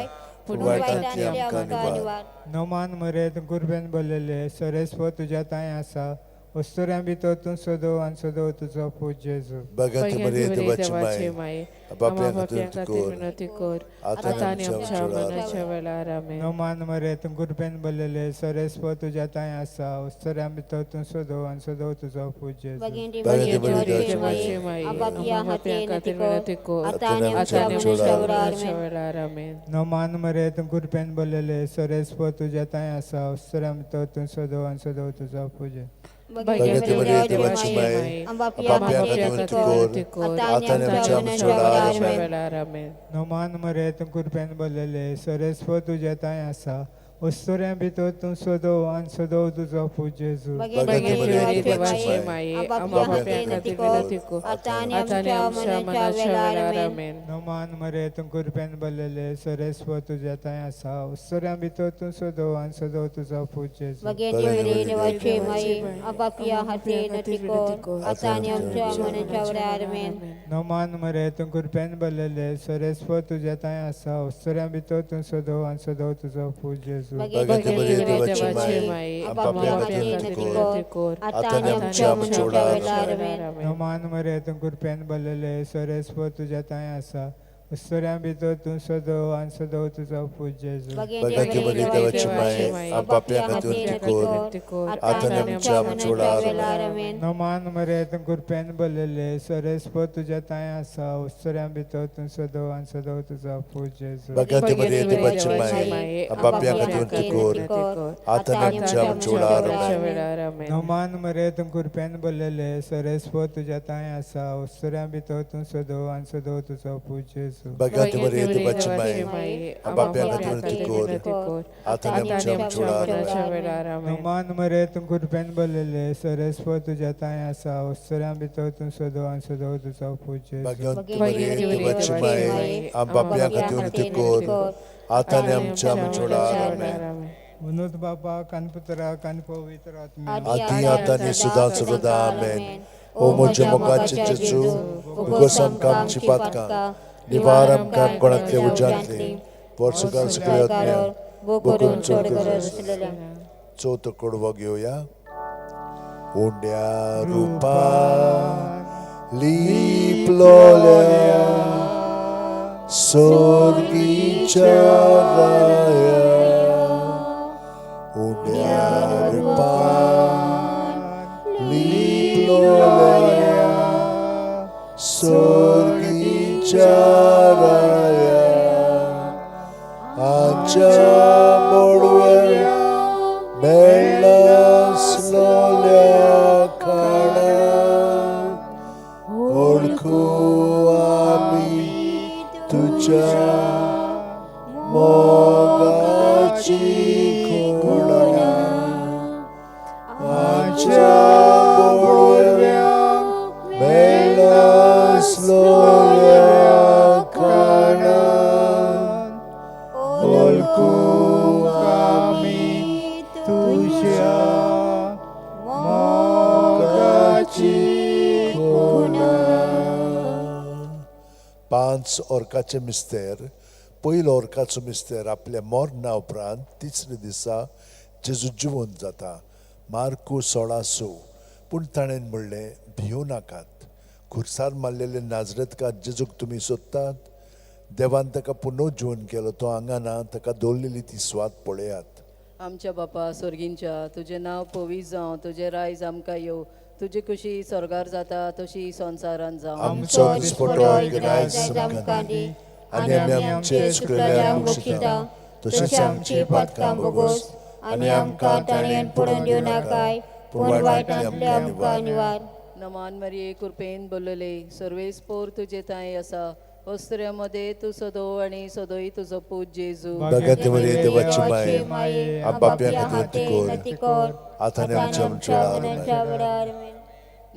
पूण वायटांतली आमकां निवार. नोमान मरेद गुरबेन बोललेले सरेस्व तुज्या तांय आसा उस्तोऱ्या भितर तूं सदो आनी सदो तुजो पूज जेजू भगवंत मरिये देवाची माय माये बापया आम्हा खातीर खातीर कोर विनंती कर आता आता आनी आनी आमच्या आमच्या मरणाच्या वेळार आमेन नोमान मरे तूं गुरपेन बरलेले सरेस्प तुज्या तांय आसा उस्तोऱ्या भितर तूं सदो आनी सदो तुजो पूज जेजू भगिनी भगिनी देवाची देवाची माये माये आपापल्या आम्हा हाती खातीर विनंती विनंती कर कर आता आनी आता आमच्या आनी मरणाच्या मरणाच्या वेळार वेळार आमेन नोमान मरे तूं गुरपेन बरलेले सरेस्प तुज्या तांय आसा उस्तोऱ्या भितर तूं सदो आनी सदो तुजो पूज भगवंत मरिये देवाची माय आपापल्या बापया हाती खातीर विनंती कोर कर आता आनी आमच्या मरणाच्या वेळार वेळार आमेन नोमान मरे तूं गुरपेन बरलेले सरेस्प तुज्या तांय आसा उस्तोऱ्या भितर तूं सदो आनी सदो तुजो पूज जेजू भगवंत मरिये देवाची माये माय आम्हा बापया खातीर खातीर विनंती कोर कर आता आनी आता आनी आमच्या आमच्या मरणाच्या मरणाच्या वेळार वेळार आमेन आमेन नोमान मरे तूं गुरपेन बरलेले सरेस्प तुज्या तांय आसा उस्तोऱ्या भितर तूं सदो आनी सदो तुजो पूज जेजू भगिनी देवाची माये आपापल्या हाती विनंती कर आता आनी आमच्या मरणाच्या वेळार आमेन नोमान मरे तूं गुरपेन बरलेले सरेस्प तुज्या तांय आसा उस्तोऱ्या भितर तूं सदो आनी सदो तुजो पूज जेजू भगवंत मरिये देवाची देवाची माय माये आपापल्या आम्हा खातीर खातीर कोर विनंती कर आता आता आनी आनी आमच्या आमच्या मरणाच्या वेळार वेळार आमेन नोमान मरे तूं गुरपेन बरलेले सरेस्प तुज्या तांय आसा उस्तोऱ्या भितर तूं सदो आनी सदो तुजो पूज जेजू भगवंत मरिये देवाची माय आपापल्या खातीर कोर आता आनी आमच्या मरणाच्या वेळार आमेन नोमान मरे तूं गुरपेन बरलेले सरेस्प तुज्या तांय आसा उस्तोऱ्या भितर तूं सदो आनी सदो तुजो पूज जेजू भगवंत मरिये देवाची माय आपापल्या खातीर कोर आता आनी आमच्या मरणाच्या वेळार आमेन नोमान मरे तूं गुरपेन बरलेले सरेस्प तुज्या तांय आसा उस्तोऱ्या भितर तूं सदो आनी सदो तुजो पूज जेजू भगवंत मरिये देवाची माय आपापल्या खातीर कोर आता आनी आमच्या मरणाच्या वेळार आमेन नोमान मरे तूं गुरपेन बरलेले सरेस्प तुज्या तांय आसा उस्तोऱ्या भितर तूं सदो आनी सदो तुजो पूज जेजू भगवंत मरिये देवाची माय आपापल्या खातीर कोर आता आनी आमच्या मरणाच्या वेळार आमेन उनुत बापा कानपुत्रा कानपवित्र आत्म्या आदी आता आनी सदां आमेन ओ म्हज्या मोगाचे जेजू उगोस आमकां आमची पातकां निवार आमकां कोणातले उज्यांतली वर्सुकार सगळे आत्म्या बोकरून चड गरज आसलेल्या चवथो कडवो घेवया ओंड्या रुपा लिपलोल्या सोर्गीच्या राया ओंड्या रुपा लिपलोल्या सोर्गीच्या राया आमच्या मोडव्या मेळनासलोल्या खाणा ओळखू आमी तुझ्या मोगाची खुणा आमच्या मोडव्या मेळनासलोल्या खाणा ओळखू आमी तुझ्या मोगाची खुणा 5 ओर्काचे मिस्तेर पयलो ओर्काचो मिस्तेर आपल्या मोरणा उपरांत तिसरे दिसा जेजू जिवंत जाता मार्कू 16:6 पूण ताणें म्हणलें भियो नाकात खुर्सार मारलेले नाजरेतकार जेजूक तुमी सोदतात देवान ताका पुनर्जीवन केलो तो हांगा ना ताका दवरलेली ती स्वात पळयात आमच्या बापा स्वर्गींच्या तुझें नांव पवित्र जावं तुजें रायज आमकां येवं तुजी खुशी स्वर्गार जाता तशी संवसारांत जावं आमचो दिसपटो गिरायज आमकां दी आनी आमी आमचे चुकलेल्यांक बक्षिता तशीच आमची पातकां बोगोस आनी आमकां ताणेन पडून दिवं नाकाय पूण वायटांतले आमकां निवार नमान मरिये कृपेन बोलले सर्वेस पोर तुजे ताय आसा वस्त्र्या मध्ये तू सदो आनी सदोय तुजो पूज जेजू भगत मरिये देवाची माय आपापल्या खातीर कोर आता आनी आमच्या मरणाच्या वेळार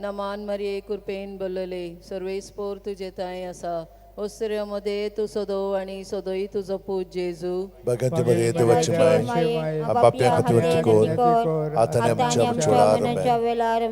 नमान मरिये कृपेन बोलले सर्वेस पोर तुजे ताय आसा वस्त्र्या मध्ये तू सदो आनी सदोय तुजो पूज जेजू भगत मरिये देवाची माय आपापल्या खातीर कोर आता आनी आमच्या मरणाच्या वेळार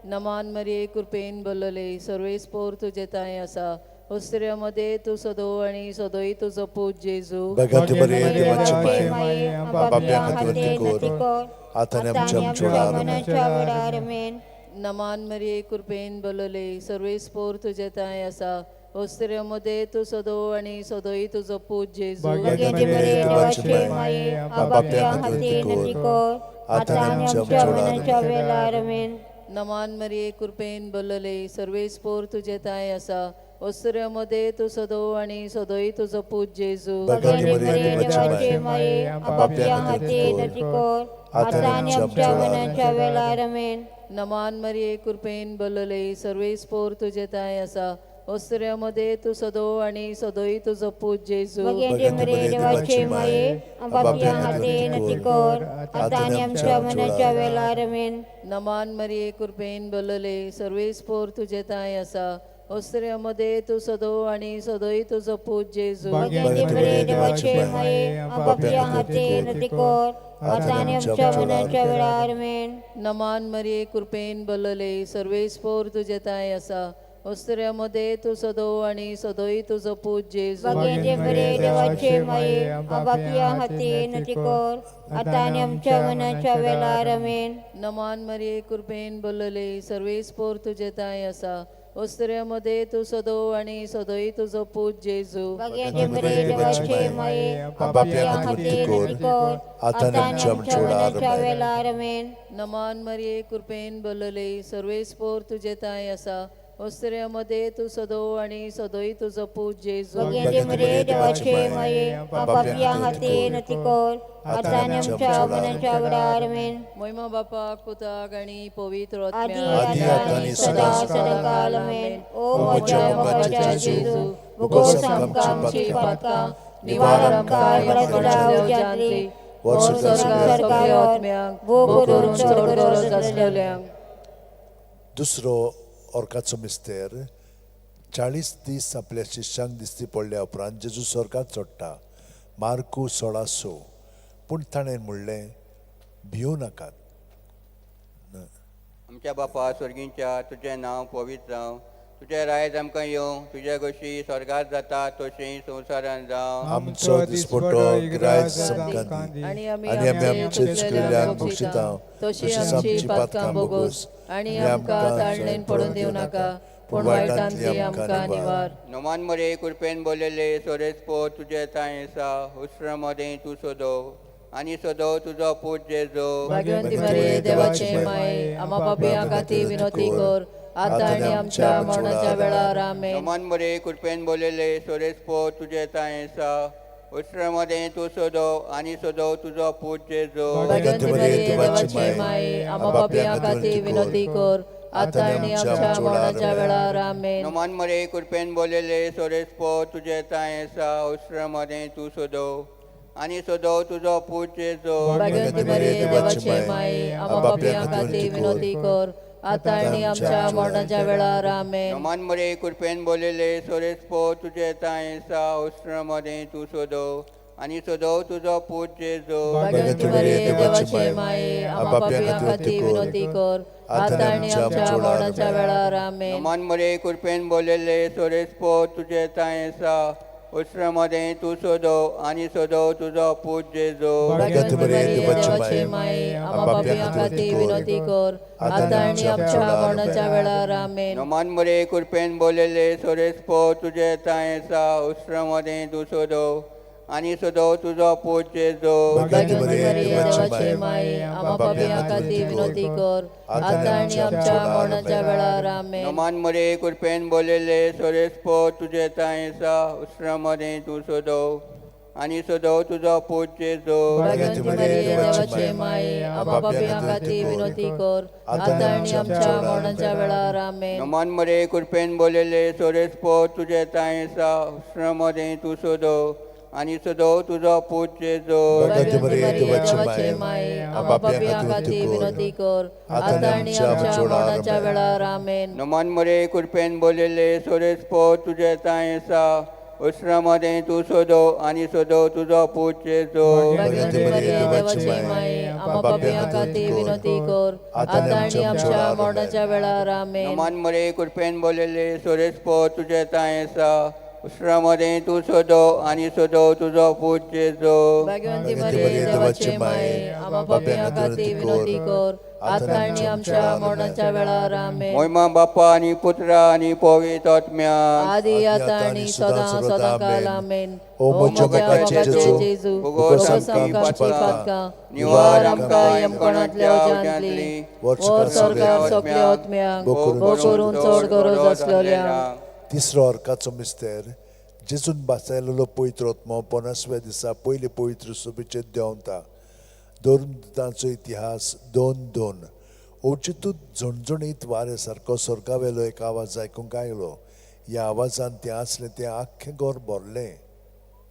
नमान मरिये कृपेन बोलले सर्वेस पोर तुजे ताय आसा ओस्त्र्यामध्ये तू सदो आणि सदोई तुझो पूज जेजू भगवंत बरे देवाची देवाचे माय माये आपापल्या हाते नती कर आता आता आमच्या आमच्या मनाच्या वेळार आमेन. नमान मरिये कृपेन बोलले सर्वेस पोर तुझे ताय असा ओस्त्र्यामध्ये तू सदो आणि सदोई तुझो पूज जेजू भगवंत बरे देवाचे माये आपापल्या हाते नती कर आता आमच्या मनाच्या वेळार आमेन. नमान मरिये कृपेन बोलले सर्वेस पोर तुझे ताय असा ओस्त्र्यामध्ये तू सदो आणि सदोई तुझो पूज जेजू भगवंत बरे देवाचे माये आपापल्या हाते नती कर आता आमच्या मनाच्या वेळार आमेन. नमान मरिये कृपेन बोलले सर्वेस पोर तुझे ताय असा ओस्त्र्यामध्ये तू सदो आणि सदोई तुझो पूज जेजू भगवंत बरे देवाचे माये आपापल्या हाते नती कर आता आमच्या मनाच्या वेळार आमेन. नमान मरिये कृपेन बोलले सर्वेस पोर तुझे ताय असा ओस्त्र्यामध्ये तू सदो आणि सदोई तुझो पूज जेजू भगवंत बरे देवाचे माये आपापल्या हाते नती कर आता आमच्या मनाच्या वेळार आमेन. नमान मरिये कृपेन बोलले सर्वेस पोर तुझे ताय असा ओस्त्र्यामध्ये तू सदो आणि सदोई तुझो पूज जेजू भगवंत बरे देवाचे माये आपापल्या हाते नती कर आता आमच्या मनाच्या वेळार आमेन. नमान मरिये कृपेन बोलले सर्वेस पोर तुझे ताय असा ओस्त्र्यामध्ये तू सदो आणि सदोई तुझो पूज जेजू भगवंत बरे देवाचे माये आपापल्या हाते नती कर आता आमच्या मनाच्या वेळार आमेन. नमान मरिये कृपेन बोलले सर्वेस पोर तुझे ताय असा ओस्त्र्यामध्ये तू सदो आणि सदोई तुझो पूज जेजू भगवंत बरे देवाचे माये आपापल्या हाते नती कर आता आमच्या मनाच्या वेळार आमेन. महिमा बापाक पुताक आणि पवित्र आदी आत्म्याक आता आणि सदा सदाकाल आमेन. ओ मोठ्या मोगाच्या जेजू भोगोस आमकां आमची पातकां निवार आमकां बळसल्या उज्यांतली सरकार आत्म्यांक भोग करून चड गरज असलेल्यांक. दुसरो ऑर्काचो मिस्तेर 40 दीस आपल्या शिष्यांक दिसती पडल्या उपरांत जेजू स्वर्गात चडटा. मार्कू 16:6. पूण ताणें म्हणलें भिवू नाकात. आमच्या बापा स्वर्गींच्या तुझें नांव पवित्र जावं तुझें रायज आमकां येवं तुझे कशी स्वर्गात जाता तशी संवसारान जावं. आमचो दिसपट्टो गिरायज आमकां दी आणि आमी आनी आमी आमचे आमचे चुकलेल्यांक चुकलेल्यांक बक्षिता बक्षिता तशी आमची पातकां बोगोस आणि आमकां ताळणेन पडून दिवं नाका पूण वायटांतली आमकां निवार. नमान मरे कृपेन बोलले सोरेस पो तुझे ताय आसा उस्त्र मदें तूं सोदो आनी सोदो तुजो पूज जेजो. भाग्यवंती मरिये देवाचे माये आम्हा पापयां खातीर विनोती कर आता आणि आमच्या मरणाच्या वेळार आमेन. नमान मरे कृपेन बोलले सोरेस पो तुझे ताय आसा उस्त्र मदें तूं सोदो आनी सोदो तुजो पूज जेजो. भाग्यवंती मरिये देवाचे माये आम्हा पापयां खातीर विनोती कर आता आणि आमच्या मरणाच्या वेळार आमेन. नमान मरे कृपेन बोलले सोरेस पो तुझे ताय आसा उस्त्र मदें तू सोदो आनी सोदो तुजो पूज जेजो. भाग्यवंती मरिये देवाचे माये आम्हा पापयां खातीर विनोती कर आता आणि आमच्या मरणाच्या वेळार आमेन. नमान मरे कृपेन बोलले सोरेस पो तुझे ताय आसा उस्त्र मदें तू सोदो आनी सोदो तुजो पूज जेजो. भाग्यवंती मरिये देवाचे माये आम्हा पापयां खातीर विनोती कर आता आणि आमच्या मरणाच्या वेळार आमेन. नमान मरे कृपेन बोलले सोरेस पो तुझे ताय आसा उस्त्र मदें तू सोदो आनी सोदो तुजो पूज जेजो. भाग्यवंती मरिये देवाचे माये आम्हा पापयां खातीर विनोती कर आता आणि आमच्या मरणाच्या वेळार आमेन. नमान मरे कृपेन बोलले सोरेस पो तुझे ताय आसा उस्त्र मदें तू सोदो आनी सोदो तुजो पूज जेजो. भाग्यवंती मरिये देवाचे माये आम्हा पापयां खातीर विनोती कर आता आणि आमच्या मरणाच्या वेळार आमेन. नमान मरे कृपेन बोलले सोरेस पो तुझे ताय आसा उस्त्र मदें तू सोदो आनी सोदो तुजो पूज जेजो. भाग्यवंती मरिये देवाचे माये आम्हा पापयां खातीर विनोती कर आता आणि आमच्या मरणाच्या वेळार आमेन. नमान मरे कृपेन बोलले सोरेस पो तुझे ताय आसा उस्त्र मदें तू सोदो आनी सोदो तुजो पूज जेजो. भाग्यवंती मरिये देवाचे माये आम्हा पापयां खातीर विनोती कर आता आणि आमच्या मरणाच्या वेळार आमेन. नमान मरे कृपेन बोलले सोरेस पो तुझे ताय आसा उस्रामध्ये तू सोदो आणि सोदो तुझो पूत जेजू भाग्यवंती मरिये देवाची माये आम्हा पापियां खातीर विनंती कर आता आणि आमच्या मरणाच्या वेळार आमेन. नमान मरे कृपेन बोललेले सोरेस्पो तुझे तायेसा उस्रामध्ये तू सोदो आणि सोदो तुझो पूत जेजू भाग्यवंती मरिये देवाची माये आम्हा पापियां खातीर विनंती कर आता आणि आमच्या मरणाच्या वेळार आमेन. महिमा बाप्पा आणि पुत्रा आणि पवित्र आत्म्या आदी आता आणि सदा काल आमेन. ओ म्हज्या मोगाचे जेजू, भोगोस आमकां पातका निवार आमकां यमकोणांतल्या उज्यांतली वर सरकार सगळ्या आत्म्यांक भोग करून चड गरज आसलेल्यांक. तिसरो अर्काचो मिस्तेर जेजून बाचयलेलो पवित्र आत्मो 50व्या दिसा पयले पवित्र सभेचेर देंवता. दोन तांचो इतिहास 2:2 ओचितूच झणझणीत वारे सारको स्वर्गावेलो एक आवाज आयकूंक आयलो. ह्या आवाजान तें आसलें तें आख्खें घर भरलें.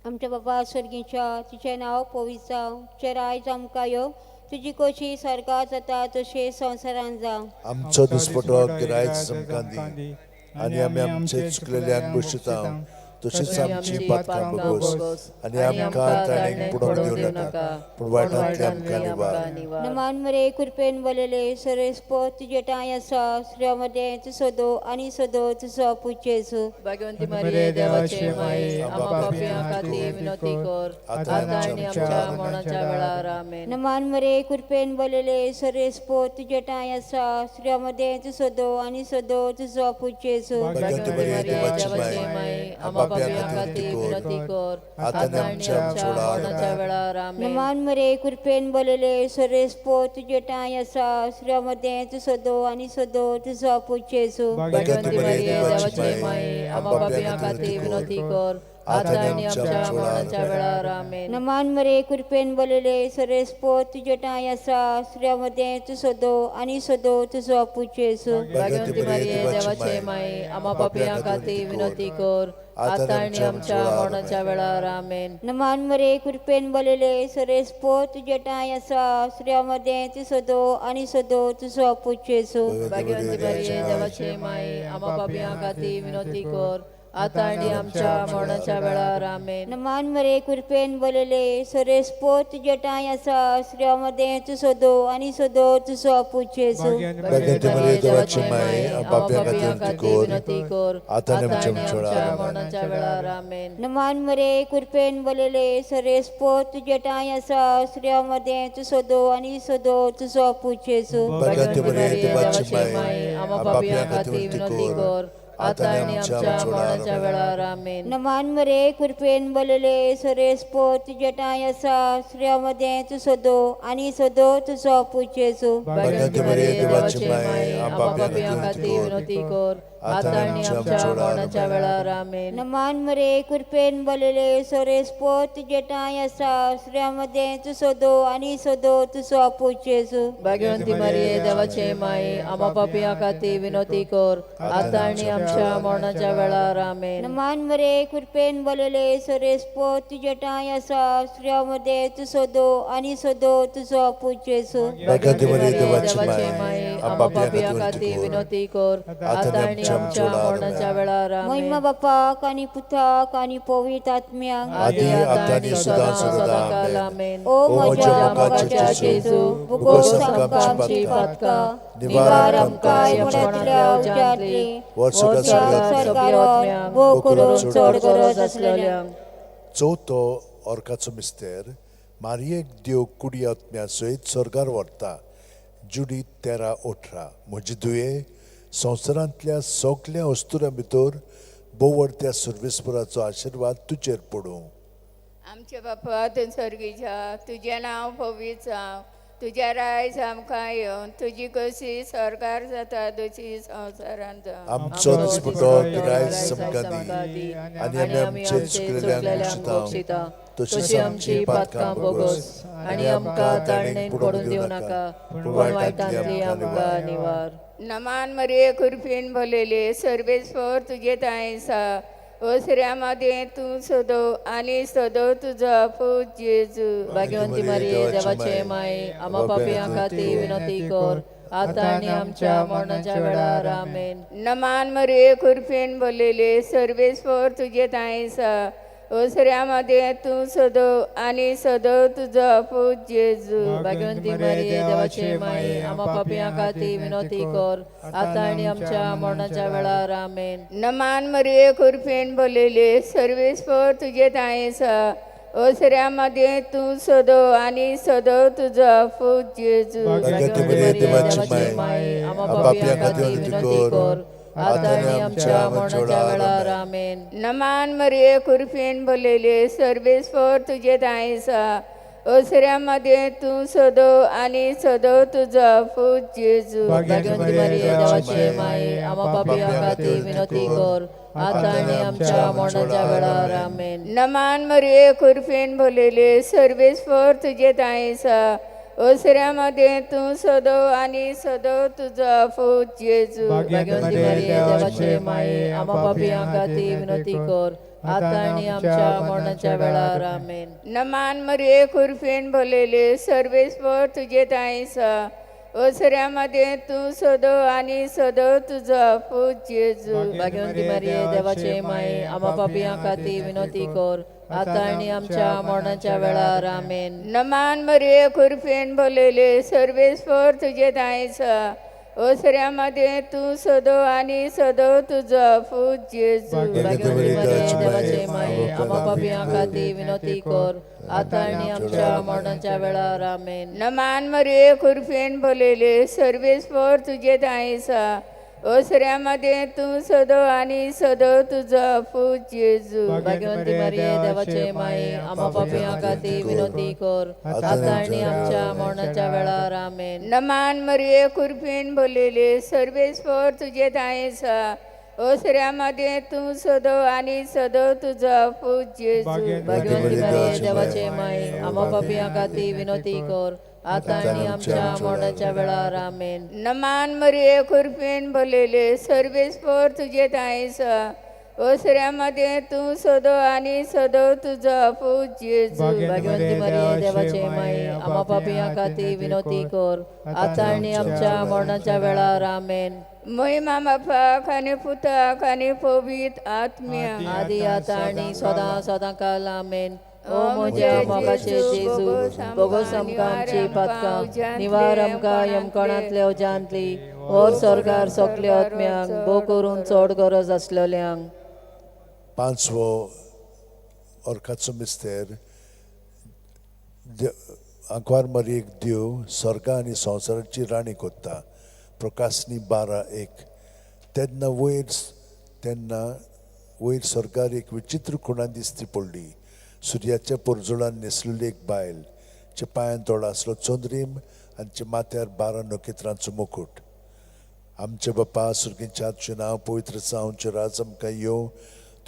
आमच्या बाबा स्वर्गीच्या तुझें नांव पवित्र जावं, तुजें रायज आमकां येवं, तुजी कशी स्वर्गांत जाता तशें संवसारांत जावं. आमचो दिसपटो गिरायज आमकां दी आनी आमी आमचे चुकलेल्यांक बक्षितां तशीच आमची पातकां बगोस आनी आमकां ताणें पडोवंक दिवं नाका पूण वायटांतल्यान आमकां निवार. नमान मरे कृपेन बोलेले सरेस्पो तुजे टाय आसा श्रेयामध्ये तू सोदो आनी सोदो तुजो पूत जेजू. भाग्यवंती मरिये देवाचे माये आम्हा पापियां खातीर विनंती कर आता आणि आमच्या मरणाच्या वेळार आमेन. नमान मरे कृपेन बोलेले सरेस्पो तुजे टाय आसा श्रेयामध्ये तू सोदो आनी सोदो तुजो पूत जेजू. भाग्यवंती मरिये देवाचे माये आम्हा पापियां खातीर विनंती कर आता आणि आमच्या मरणाच्या वेळार आमेन. नमान मरे कृपेन बोलेले सरेस्पो तुजे टाय आसा श्रेयामध्ये तू सोदो आनी सोदो तुजो पूत जेजू. भाग्यवंती मरिये देवाचे माये आम्हा पापियां खातीर विनंती कर आता आणि आमच्या मरणाच्या वेळार आमेन. नमान मरे कृपेन बोलेले सरेस्पो तुजे टाय आसा श्रेयामध्ये तू सोदो आनी सोदो तुजो पूत जेजू. भाग्यवंती मरिये देवाचे माये आम्हा पापियां खातीर विनंती कर आता आणि आमच्या मरणाच्या वेळार आमेन. नमान मरे कृपेन बोलेले सरेस्पो तुजे टाय आसा श्रेयामध्ये तू सोदो आनी सोदो तुजो पूत जेजू. भाग्यवंती मरिये देवाचे माये आम्हा पापियां खातीर विनंती कर आता आणि आमच्या मरणाच्या वेळार आमेन. नमान मरे कृपेन बोलेले सरेस्पो तुजे टाय आसा श्रेयामध्ये तू सोदो आनी सोदो तुजो पूत जेजू. भाग्यवंती मरिये देवाचे माये आम्हा पापियां खातीर विनंती कर आता आणि आमच्या मरणाच्या वेळार आमेन. नमान मरे कृपेन बोलेले सरेस्पो तुजे टाय आसा श्रेयामध्ये तू सोदो आनी सोदो तुजो पूत जेजू. भाग्यवंती मरिये देवाचे माये आम्हा पापियां खातीर विनंती कर आता आणि आमच्या मरणाच्या वेळार आमेन. नमान मरे कृपेन बोलेले सरेस्पो तुजे टाय आसा श्रेयामध्ये तू सोदो आनी सोदो तुजो पूत जेजू. भाग्यवंती मरिये देवाचे माये आम्हा पापियां खातीर विनंती कर आता आणि आमच्या मरणाच्या वेळार आमेन. नमान मरे कृपेन बोलेले सरेस्पो तुजे टाय आसा श्रेयामध्ये तू सोदो आनी सोदो तुजो पूत जेजू. भाग्यवंती मरिये देवाचे माये आम्हा पापियां खातीर विनंती कर आता आणि आमच्या मरणाच्या वेळार आमेन. नमान मरे कृपेन बोलेले सरेस्पो तुजे टाय आसा श्रेयामध्ये तू सोदो आनी सोदो तुजो पूत जेजू. भाग्यवंती मरिये देवाची देवाचे माये माये आम्हा पापियां खातीर विनंती कर आता आणि आमच्या मरणाच्या वेळार आमेन. महिमा बापाक आनी पुताक आनी पवित्र आत्म्याक आदी आता आणि सदा काल आमेन. ओ म्हज्या मोगाच्या जेजू भुगोस आमकां आमची पातकां निवार आमकां यमकोणांतल्या उज्यांतली वर स्वर्गार भोग करून चड गरज आसलेल्यांक. चवथो अर्काचो मिस्तेर मारयेक देव कुडी आत्म्या सयत स्वर्गार व्हरता. जुडी 13:18 म्हजी दुये संवसारांतल्या सगळ्या वस्तुरां भितर बोवडत्या सर्वेस्पराचो आशिर्वाद तुजेर पडूं. आमचे बापा तूं सर्गीच्या तुजें नांव पवित्र जावं, तुजें रायज आमकां येवं, तुजी कशी स्वर्गार जाता तशी संवसारांत जावं. आमचो दिसपटो गिरायज आमकां दी आनी आमी आमचे चुकलेल्यांक बक्षितां तशीच आमची पातकां बगोस आनी आमकां ताणें पडोवंक दिवं नाका पूण वायटांतली आमकां निवार. नमान मरिये कृपेन बोलेले सर्वेस्वर तुजे ताय आसा ओसऱ्यामध्ये तू सोदो आनी सोदो तुजो पूत जेजू. भाग्यवंती मरिये देवाचे माये आम्हा पापियां खातीर विनंती कर आता आणि आमच्या मरणाच्या वेळार आमेन. नमान मरे कुर्फेन बोललेले सर्वेस्वर तुझे ताईसा ओसऱ्यामध्ये तू सदव आणि सदव तुझा पूज जेजू. भाग्यवंती मरिये देवाचे माये आम्हा पापियां खाती विनोती कर आता आणि आमच्या मरणाच्या वेळार आमेन. नमान मरे कुर्फेन बोललेले सर्वेस्वर तुझे ताईसा ओसऱ्यामध्ये तू सदव आणि सदव तुझा पूज जेजू. भाग्यवंती मरिये देवाची माये आम्हा आम्हा पापियां पापियां खाती खाती विनोती विनंती कर कर. आता आणि आमच्या मरणाच्या वेळार आमेन. नमान मरे कुर्फेन बोललेले सर्वेस्वर तुझे ताईसा ओसऱ्यामध्ये तू सदव आणि सदव तुझा पूज जेजू. भाग्यवंती मरिये देवाचे माये आम्हा पापियां खाती विनोती कर आता आणि आमच्या मरणाच्या वेळार आमेन. नमान मरे कुर्फेन बोललेले सर्वेस्वर तुझे ताईसा ओसऱ्यामध्ये तू सदव आणि सदव तुझा पूज जेजू. भाग्यवंती मरिये देवाचे माये आम्हा पापियां खाती विनोती कर आता आणि आमच्या मरणाच्या वेळार आमेन. नमान मरे कुर्फेन बोललेले सर्वेस्वर तुझे ताईसा ओसऱ्यामध्ये तू सदव आणि सदव तुझा पूज जेजू. भाग्यवंती मरिये देवाचे माये आम्हा पापियां खाती विनोती कर आता आणि आमच्या मरणाच्या वेळार आमेन. नमान मरे कुर्फेन बोललेले सर्वेस्वर तुझे ताईसा ओसऱ्यामध्ये तू सदव आणि सदव तुझा पूज जेजू. भाग्यवंती मरिये देवाचे माये आम्हा पापियां खाती विनोती कर आता आणि आमच्या मरणाच्या वेळार आमेन. नमान मरे कुर्फेन बोललेले सर्वेस्वर तुझे ताईसा ओसऱ्यामध्ये तू सदव आणि सदव तुझा पूज जेजू. भाग्यवंती मरिये देवाचे माये आम्हा पापियां खाती विनोती कर आता आणि आमच्या मरणाच्या वेळार आमेन. नमान मरे कुर्फेन बोललेले सर्वेस्वर तुझे ताईसा ओसऱ्यामध्ये तू सदव आणि सदव तुझा पूज जेजू. भाग्यवंती मरिये देवाचे माये आम्हा पापियां खाती विनोती कर आता आणि आमच्या मरणाच्या वेळार आमेन. नमान मरे कुर्फेन बोललेले सर्वेस्वर तुझे ताईसा ओसऱ्यामध्ये तू सदव आणि सदव तुझा पूज जेजू. भाग्यवंती मरिये देवाचे माये आम्हा पापियां खाती विनोती कर आता आणि आमच्या मरणाच्या वेळार आमेन. महिमा बापा खाने पुता खाने पवित आत्म्या आदी आता आणि सदां सदां काल आमेन. ओ म्हज्या मोगाचे जेजू बोगोस आमकां आमची पातकां निवार आमकां यमकणांतल्या उजांतली और सरकार सगल्या आत्म्यांक भोव करून चड गरज आसलेल्यांक. पांचवो ऑर्काचो मिस्तेर आंकवार मरीक देव स्वर्गा आनी संवसाराची राणी कोत्ता. प्रकाशनी 12:1. तेन्ना वयर स्वर्गार एक विचित्र खुणा दिसती पडली. सुर्याच्या पोरजोळान न्हेसलेली एक बायल, चे पांयान तोडा आसलो चंद्रीम आनी चे माथ्यार 12 नखेत्रांचो मुकुट. आमचे बापा सुर्गीच्या तुजें नांव पवित्र जावं, तुजें राज आमकां येवं,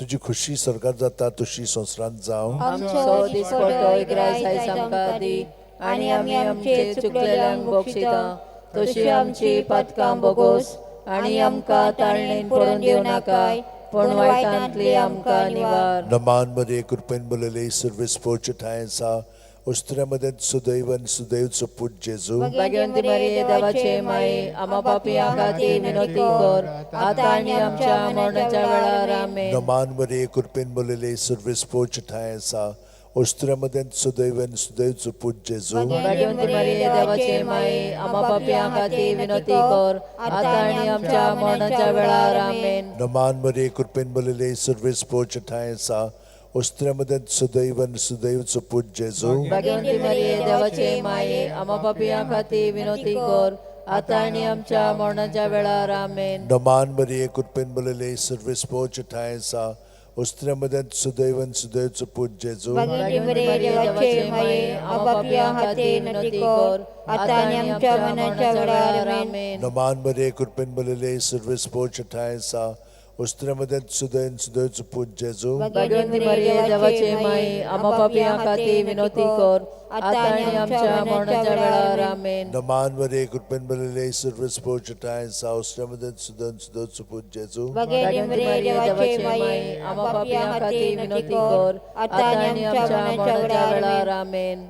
तुजी खुशी स्वर्गार जाता तशी संवसारांत जावं. आमचो दिसपट्टो इग्राय आयज आमकां दी आनी आमी आमचे चुकलेल्यांक बक्षिता तशी आमची पातकां बोगोस आनी आमकां ताळणेन पडून दिवं नाकाय पण वायटांतली आमकां निवार. नमान मध्ये कृपेन बोलले सर्वेस्पोच ठायसा उस्त्र्यामध्ये सुदैव आणि सुदैवचो पूज जेजू. भाग्यवंती मरिये देवाचे माये आम्हा पापियां खातीर विनोती कर आता आनी आमच्या मरणाच्या वेळार आमेन. नमान मध्ये कृपेन बोलले सर्वेस्पोच ठायसा उस्त्र्यामध्ये सुदैव आणि सुदैवचो पूज जेजू. भाग्यवंती मरिये देवाचे माये आम्हा पापियां खातीर विनोती कर आता आनी आमच्या मरणाच्या वेळार आमेन. नमान मध्ये कृपेन बोलले सर्वेस्पोच ठायसा उस्त्र्यामध्ये सुदैव आणि सुदैवचो पूज जेजू. भाग्यवंती मरिये देवाचे माये आम्हा पापियां खातीर विनोती कर आता आनी आमच्या मरणाच्या वेळार आमेन. नमान मध्ये कृपेन बोलले सर्वेस्पोच ठायसा उस्त्र्यामध्ये सुदैव आणि सुदैवचो पूज जेजू. भाग्यवंती मरिये देवाचे माये आम्हा पापियां खातीर विनोती कर आता आनी आमच्या मरणाच्या वेळार आमेन. नमान मध्ये कृपेन बोलले सर्वेस्पोच ठायसा उस्त्र्यामध्ये सुदैव आणि सुदैवचो पूज जेजू. भाग्यवंती मरिये देवाचे माये आम्हा पापियां खातीर विनोती कर आता आनी आमच्या मरणाच्या वेळार आमेन. नमान मध्ये कृपेन बोलले सर्वेस्पोच ठायसा उस्त्र्यामध्ये सुदैव आणि सुदैवचो पूज जेजू. भाग्यवंती मरिये देवाचे माये आम्हा पापियां खातीर विनोती कर आता आनी आमच्या मरणाच्या वेळार आमेन.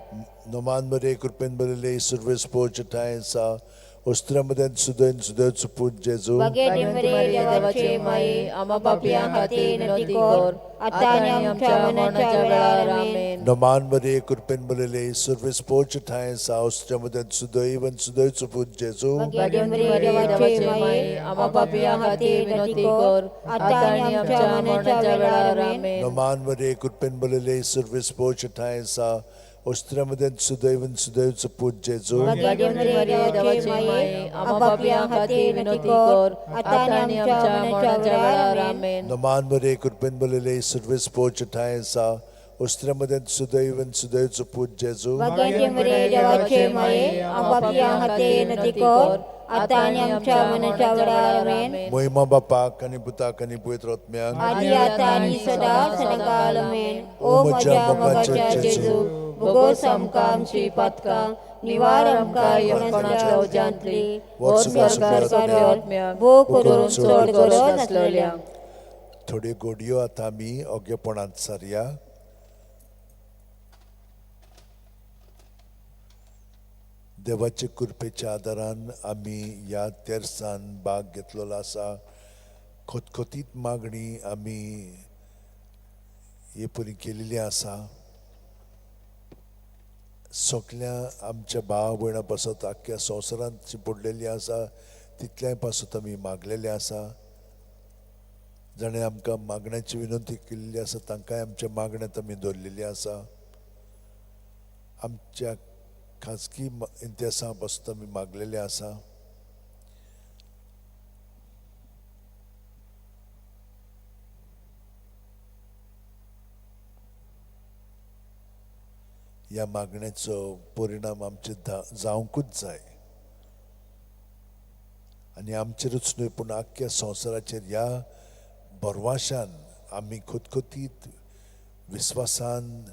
नमान मध्ये कृपेन बोलले सर्वेस्पोच ठायसा उस्त्र्यामध्ये सुदैन सुदैवचो पूत जेजू Bagay Maria, देवाचे माये, आम्हा पापियां खातीर विनंती कर, आता आणि आमच्या मरणाच्या वेळार आमेन. नमान मरे कृपेन बलेले सर्विस पोच ठाय सा उस्त्र्यामध्ये सुदैवन सुदैवचो पूत जेजू Bagay Maria, देवाचे माये, आम्हा पापियां खातीर विनंती कर, आता आणि आमच्या मरणाच्या वेळार आमेन. नमान मरे कृपेन बलेले सर्विस पोच ठाय सा उस्त्र्यामध्ये सुदैवन सुदैवचो पूत जेजू Bagay Maria, देवाचे माये, आम्हा पापियां खातीर विनंती कर, आता आणि आमच्या मरणाच्या वेळार आमेन. नमान मरे कृपेन बलेले सर्विस पोच ठाय सा उस्त्र्यामध्ये सुदैवन सुदैवचो पूत जेजू Bagay Maria, देवाचे माये, आम्हा पापियां खातीर विनंती कर, आता आणि आमच्या मरणाच्या वेळार आमेन. महिमा बापाक आनी पुताक आनी पवित्र आत्म्याक आदी आता आणि सदा सदाकाळ आमेन. ओ म्हज्या मोगाच्या जेजू, भोगोस आमकां आमची पातकां, निवार आमकां येवकोणाच्या उज्यांतली, वर सरकार आत्म्याक, भोव करून चड गरज आसलेल्या. थोड्यो गोडयो आतां आमी ओगेपणांत सारया. देवाचे कृपेच्या आदारान आमी ह्या तेर्सान भाग घेतलेलो आसा. खोतखोतीत मागणी आमी हे परी केलेली आसा. सगल्या आमच्या भाव भयणां पासत आख्ख्या संवसारांत जी पडलेली आसा तितल्याय पासत आमी मागलेले आसा. जाणें आमकां मागण्याची विनंती केल्ली आसा तांकांय आमच्या मागण्यांत आमी दवरलेली आसा. आमच्या खाजगी इतिहासा पासून आमी मागलेले आसा. ह्या मागण्याचो परिणाम आमचे जावंकूच जाय आनी आमचेरूच न्हय पूण आख्ख्या संवसाराचेर ह्या भरवशान आमी खोतखोतीत विस्वासान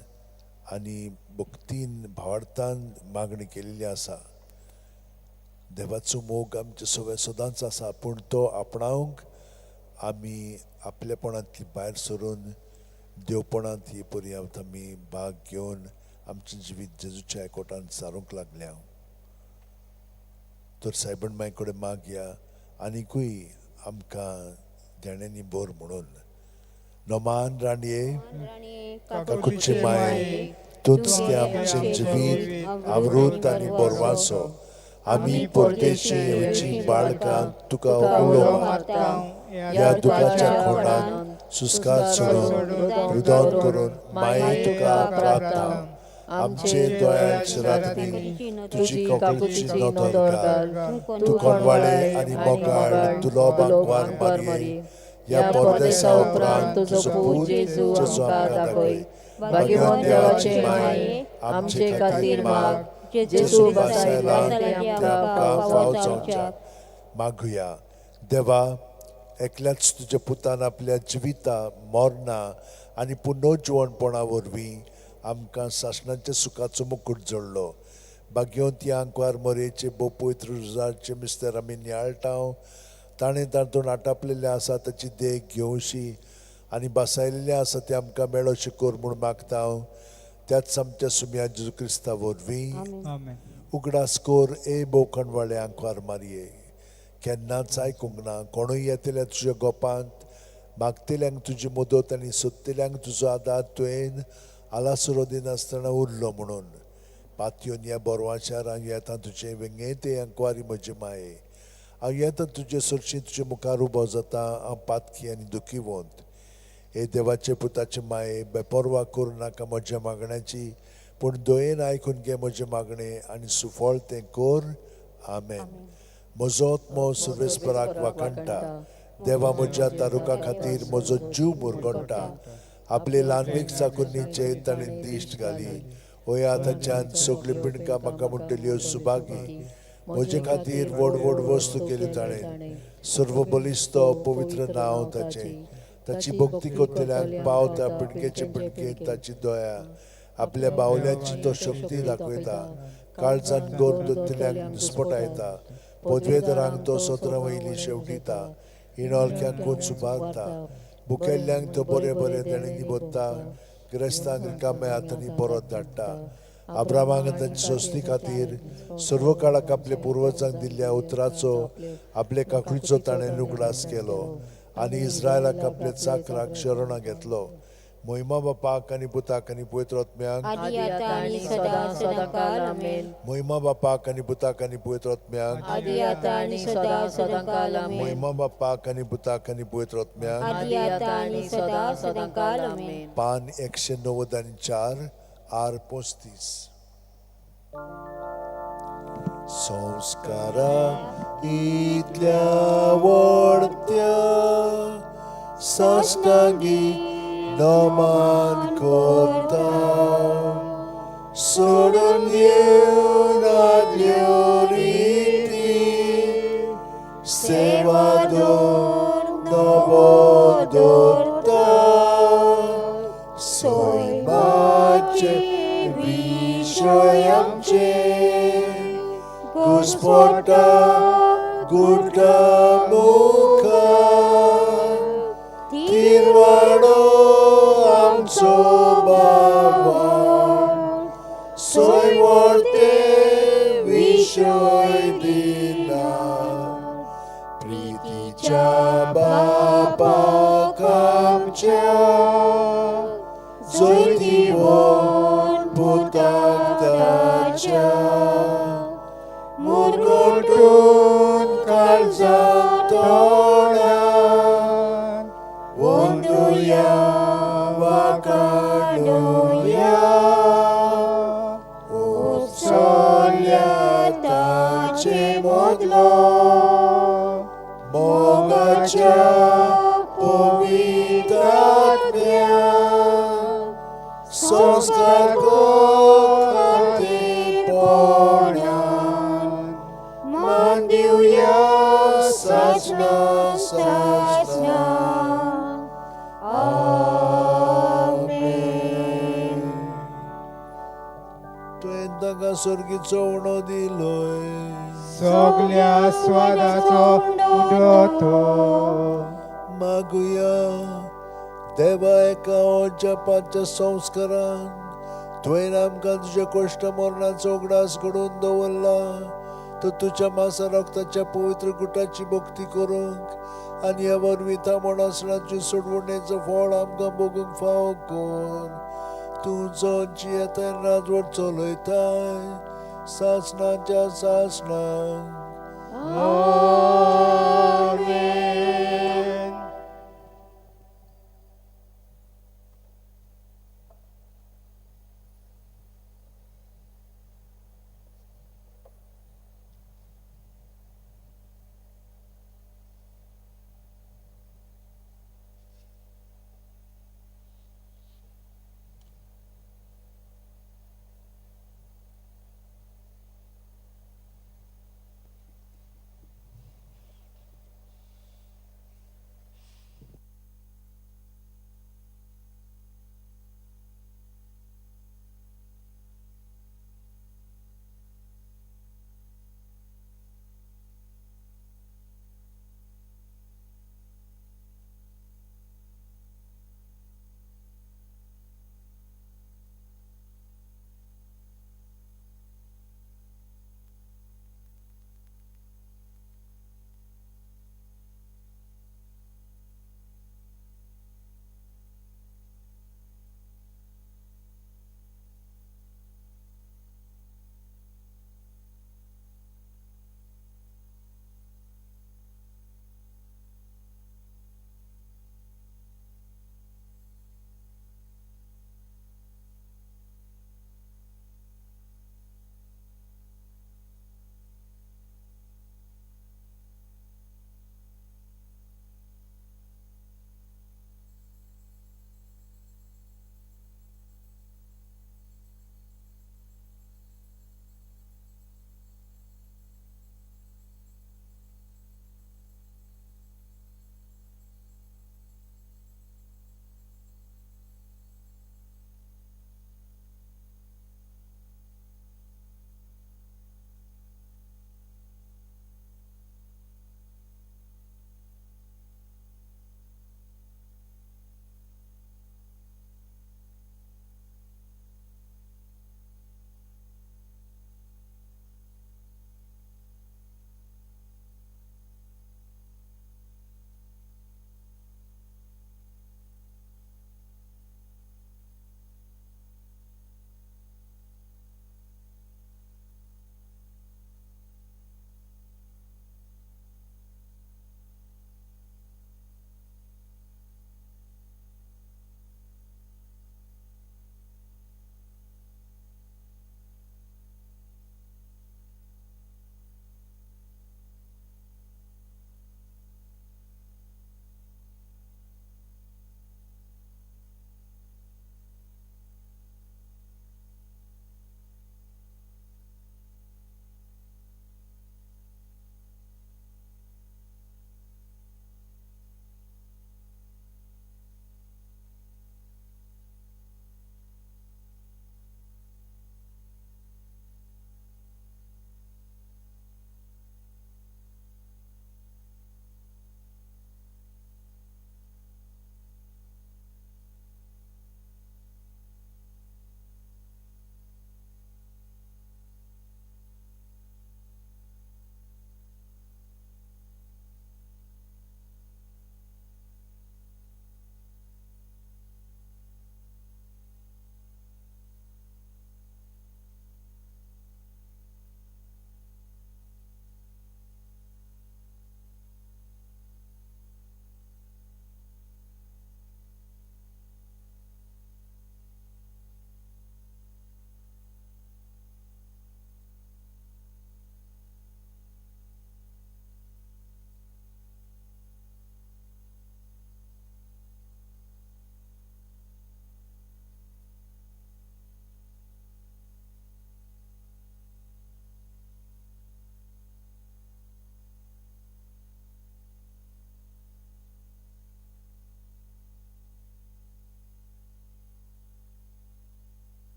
आनी भक्तीन भावार्थान मागणी केलेली आसा. देवाचो मोग आमचे सगळे सदांच आसा पूण तो आपणावंक आमी आपलेपणांतली भायर सरून देवपणांत ही पर्यांत आमी भाग घेवन आमचें जिवीत जेजूच्या एकवटांत सारूंक लागल्या. तर सायबण माय कडेन मागया आनिकूय आमकां देण्यांनी बोर म्हणून. नोमान राणये काकुचे माये, तूंच तें आमचें जिवीत आवृत आनी बोरवासो. आमी परदेशी येवची बाळकां तुका उलो मारता. ह्या दुखाच्या खोंडांत सुस्कार सोडून हृदय करून माये तुका प्रार्थना. आमचे दोळ्यांचे रातनी तुजी कोंकणीची नदर घाल. तूं कोणवाळे आनी मोगाळ तुलोबाक वार मारये. ह्या परदेसा उपरांत तुजो पूत जेजू आमकां दाखय. भाग्यवान देवाचे माये, आमचे खातीर माग. जेजू बसायला आमकां फाव जावच्याक. मागुया. देवा, एकल्याच तुज्या पुतान आपल्या जिविता मरणा आनी पुनर्जीवनपणा वरवीं आमकां सासणाच्या सुखाचो मुकुट जोडलो. भाग्यवंती आंकवार मरेचे भोव पवित्र रुजाचे मिस्तर आमी नियाळटाव. ताणें तातूंत आटापलेले आसा ताची देख घेवशी आनी बसायलेले आसा ते आमकां मेळोशें कर म्हूण मागता. त्याच आमच्या सुम्या जेजू क्रिस्ता वरवीं उगडास कोर ए भोव कणवाळे आंकवार मारये. केन्नाच आयकूंक ना कोणूय येतल्या तुज्या गोपांत मागतल्यांक तुजी मदत आनी सोदतल्यांक तुजो आदार तुवें आलासुरो दिनासतना उरलो म्हणून. पातयेवन ह्या बोरवाशार हांव येता तुजें वेंगेते आंकवारी म्हजे माये. हांव येता तुजे सरशी तुजे मुखार उबो जाता. हांव पातकी आनी दुखी वोंत. हे देवाचे पुताचे माये, बेपरवा करूं नाका म्हज्या मागण्याची, पूण दयेन आयकून घे म्हजे मागणे आनी सुफळ तें कर. आमेन. म्हजो आत्मो सर्वेस्पराक वाकणटा. देवा म्हज्या तारुका खातीर म्हजो जीव मुरगणटा. आपले ल्हानवीक चाकुनीचे ताणें दिश्ट घाली. ओय आतांच्यान सगळी पिणकां म्हाका म्हणटल्यो सुभागी. म्हजे खातीर व्हड व्हड वस्तू केल्यो ताणें. सर्व बलिश्त पवित्र नांव ताचें. ताची भक्ती करतल्यांक पावता पिणकेचे पिणकेंत ताची दया. आपल्या बावल्यांची तो शक्ती दाखयता. काळजान गोर दोतल्यांक निस्पटायता. पदवेदरांक तो सतरा वयली शेवटिता. इणोलक्यांक कोण सुबारता. बुकेल्ल्यांक तो बरे बरे देणेंनी बोदता. गिरेस्तांक रिकाम्या हातांनी परत धाडटा. अब्रामाक तांच्या सोसणी खातीर सर्व काळाक आपल्या पुर्वजांक दिल्ल्या उतराचो आपले काकुळीचो ताणें लुगडास केलो आनी इस्रायलाक आपल्या चाकराक शरणा घेतलो. महिमा बापाक आनी पुताक आनी पवित्र आत्म्याक. आदी आता आणि सदा सदाकाल आमेन. महिमा बापाक आनी पुताक आनी पवित्र आत्म्याक. आदी आता आणि सदा सदाकाल आमेन. महिमा बापाक आनी पुताक आनी पवित्र आत्म्याक. आदी आता आणि सदा सदाकाल आमेन. पान 194 आर 35. संस्कारा इतल्या वडत्या साश्टांगी नमन करता सोडून दिवन आदल्यो रिती सेवा नवो दवरता सैमाचे विशय आमचे घुसपटा गुडका मुखार तिरवाडो आमचो बाबा सोय वर्ते विशय दिना प्रीतीच्या बापाक आमच्या जोतीवन पुताक ताच्या मुरगोटून काळजाक तोंडान वंदुया वाकाडुया उत्सल्या ताचे मोदलो मोगाच्या पवित्र आत्म्या संस्कार खातीरपणान मान दिवया साचना साचना. आमेन. तुवें तांकां सर्गीचो उणो दिलोय सगल्या स्वादाचो उडो तो मागुया. देवा एका जपाच्या संस्कारान तुवें आमकां तुज्या कश्ट मरणाचो उगडास घडोवन दवरला. तो तुज्या मासा रक्ताच्या पवित्र गुटाची भक्ती करूंक आनी ह्या वरवीं तामणासणाची सोडवणेचो फळ आमकां भोगूंक फावो कर. तूं जो जियेता राजवट चलयताय सासणाच्या सासणाक. आमेन.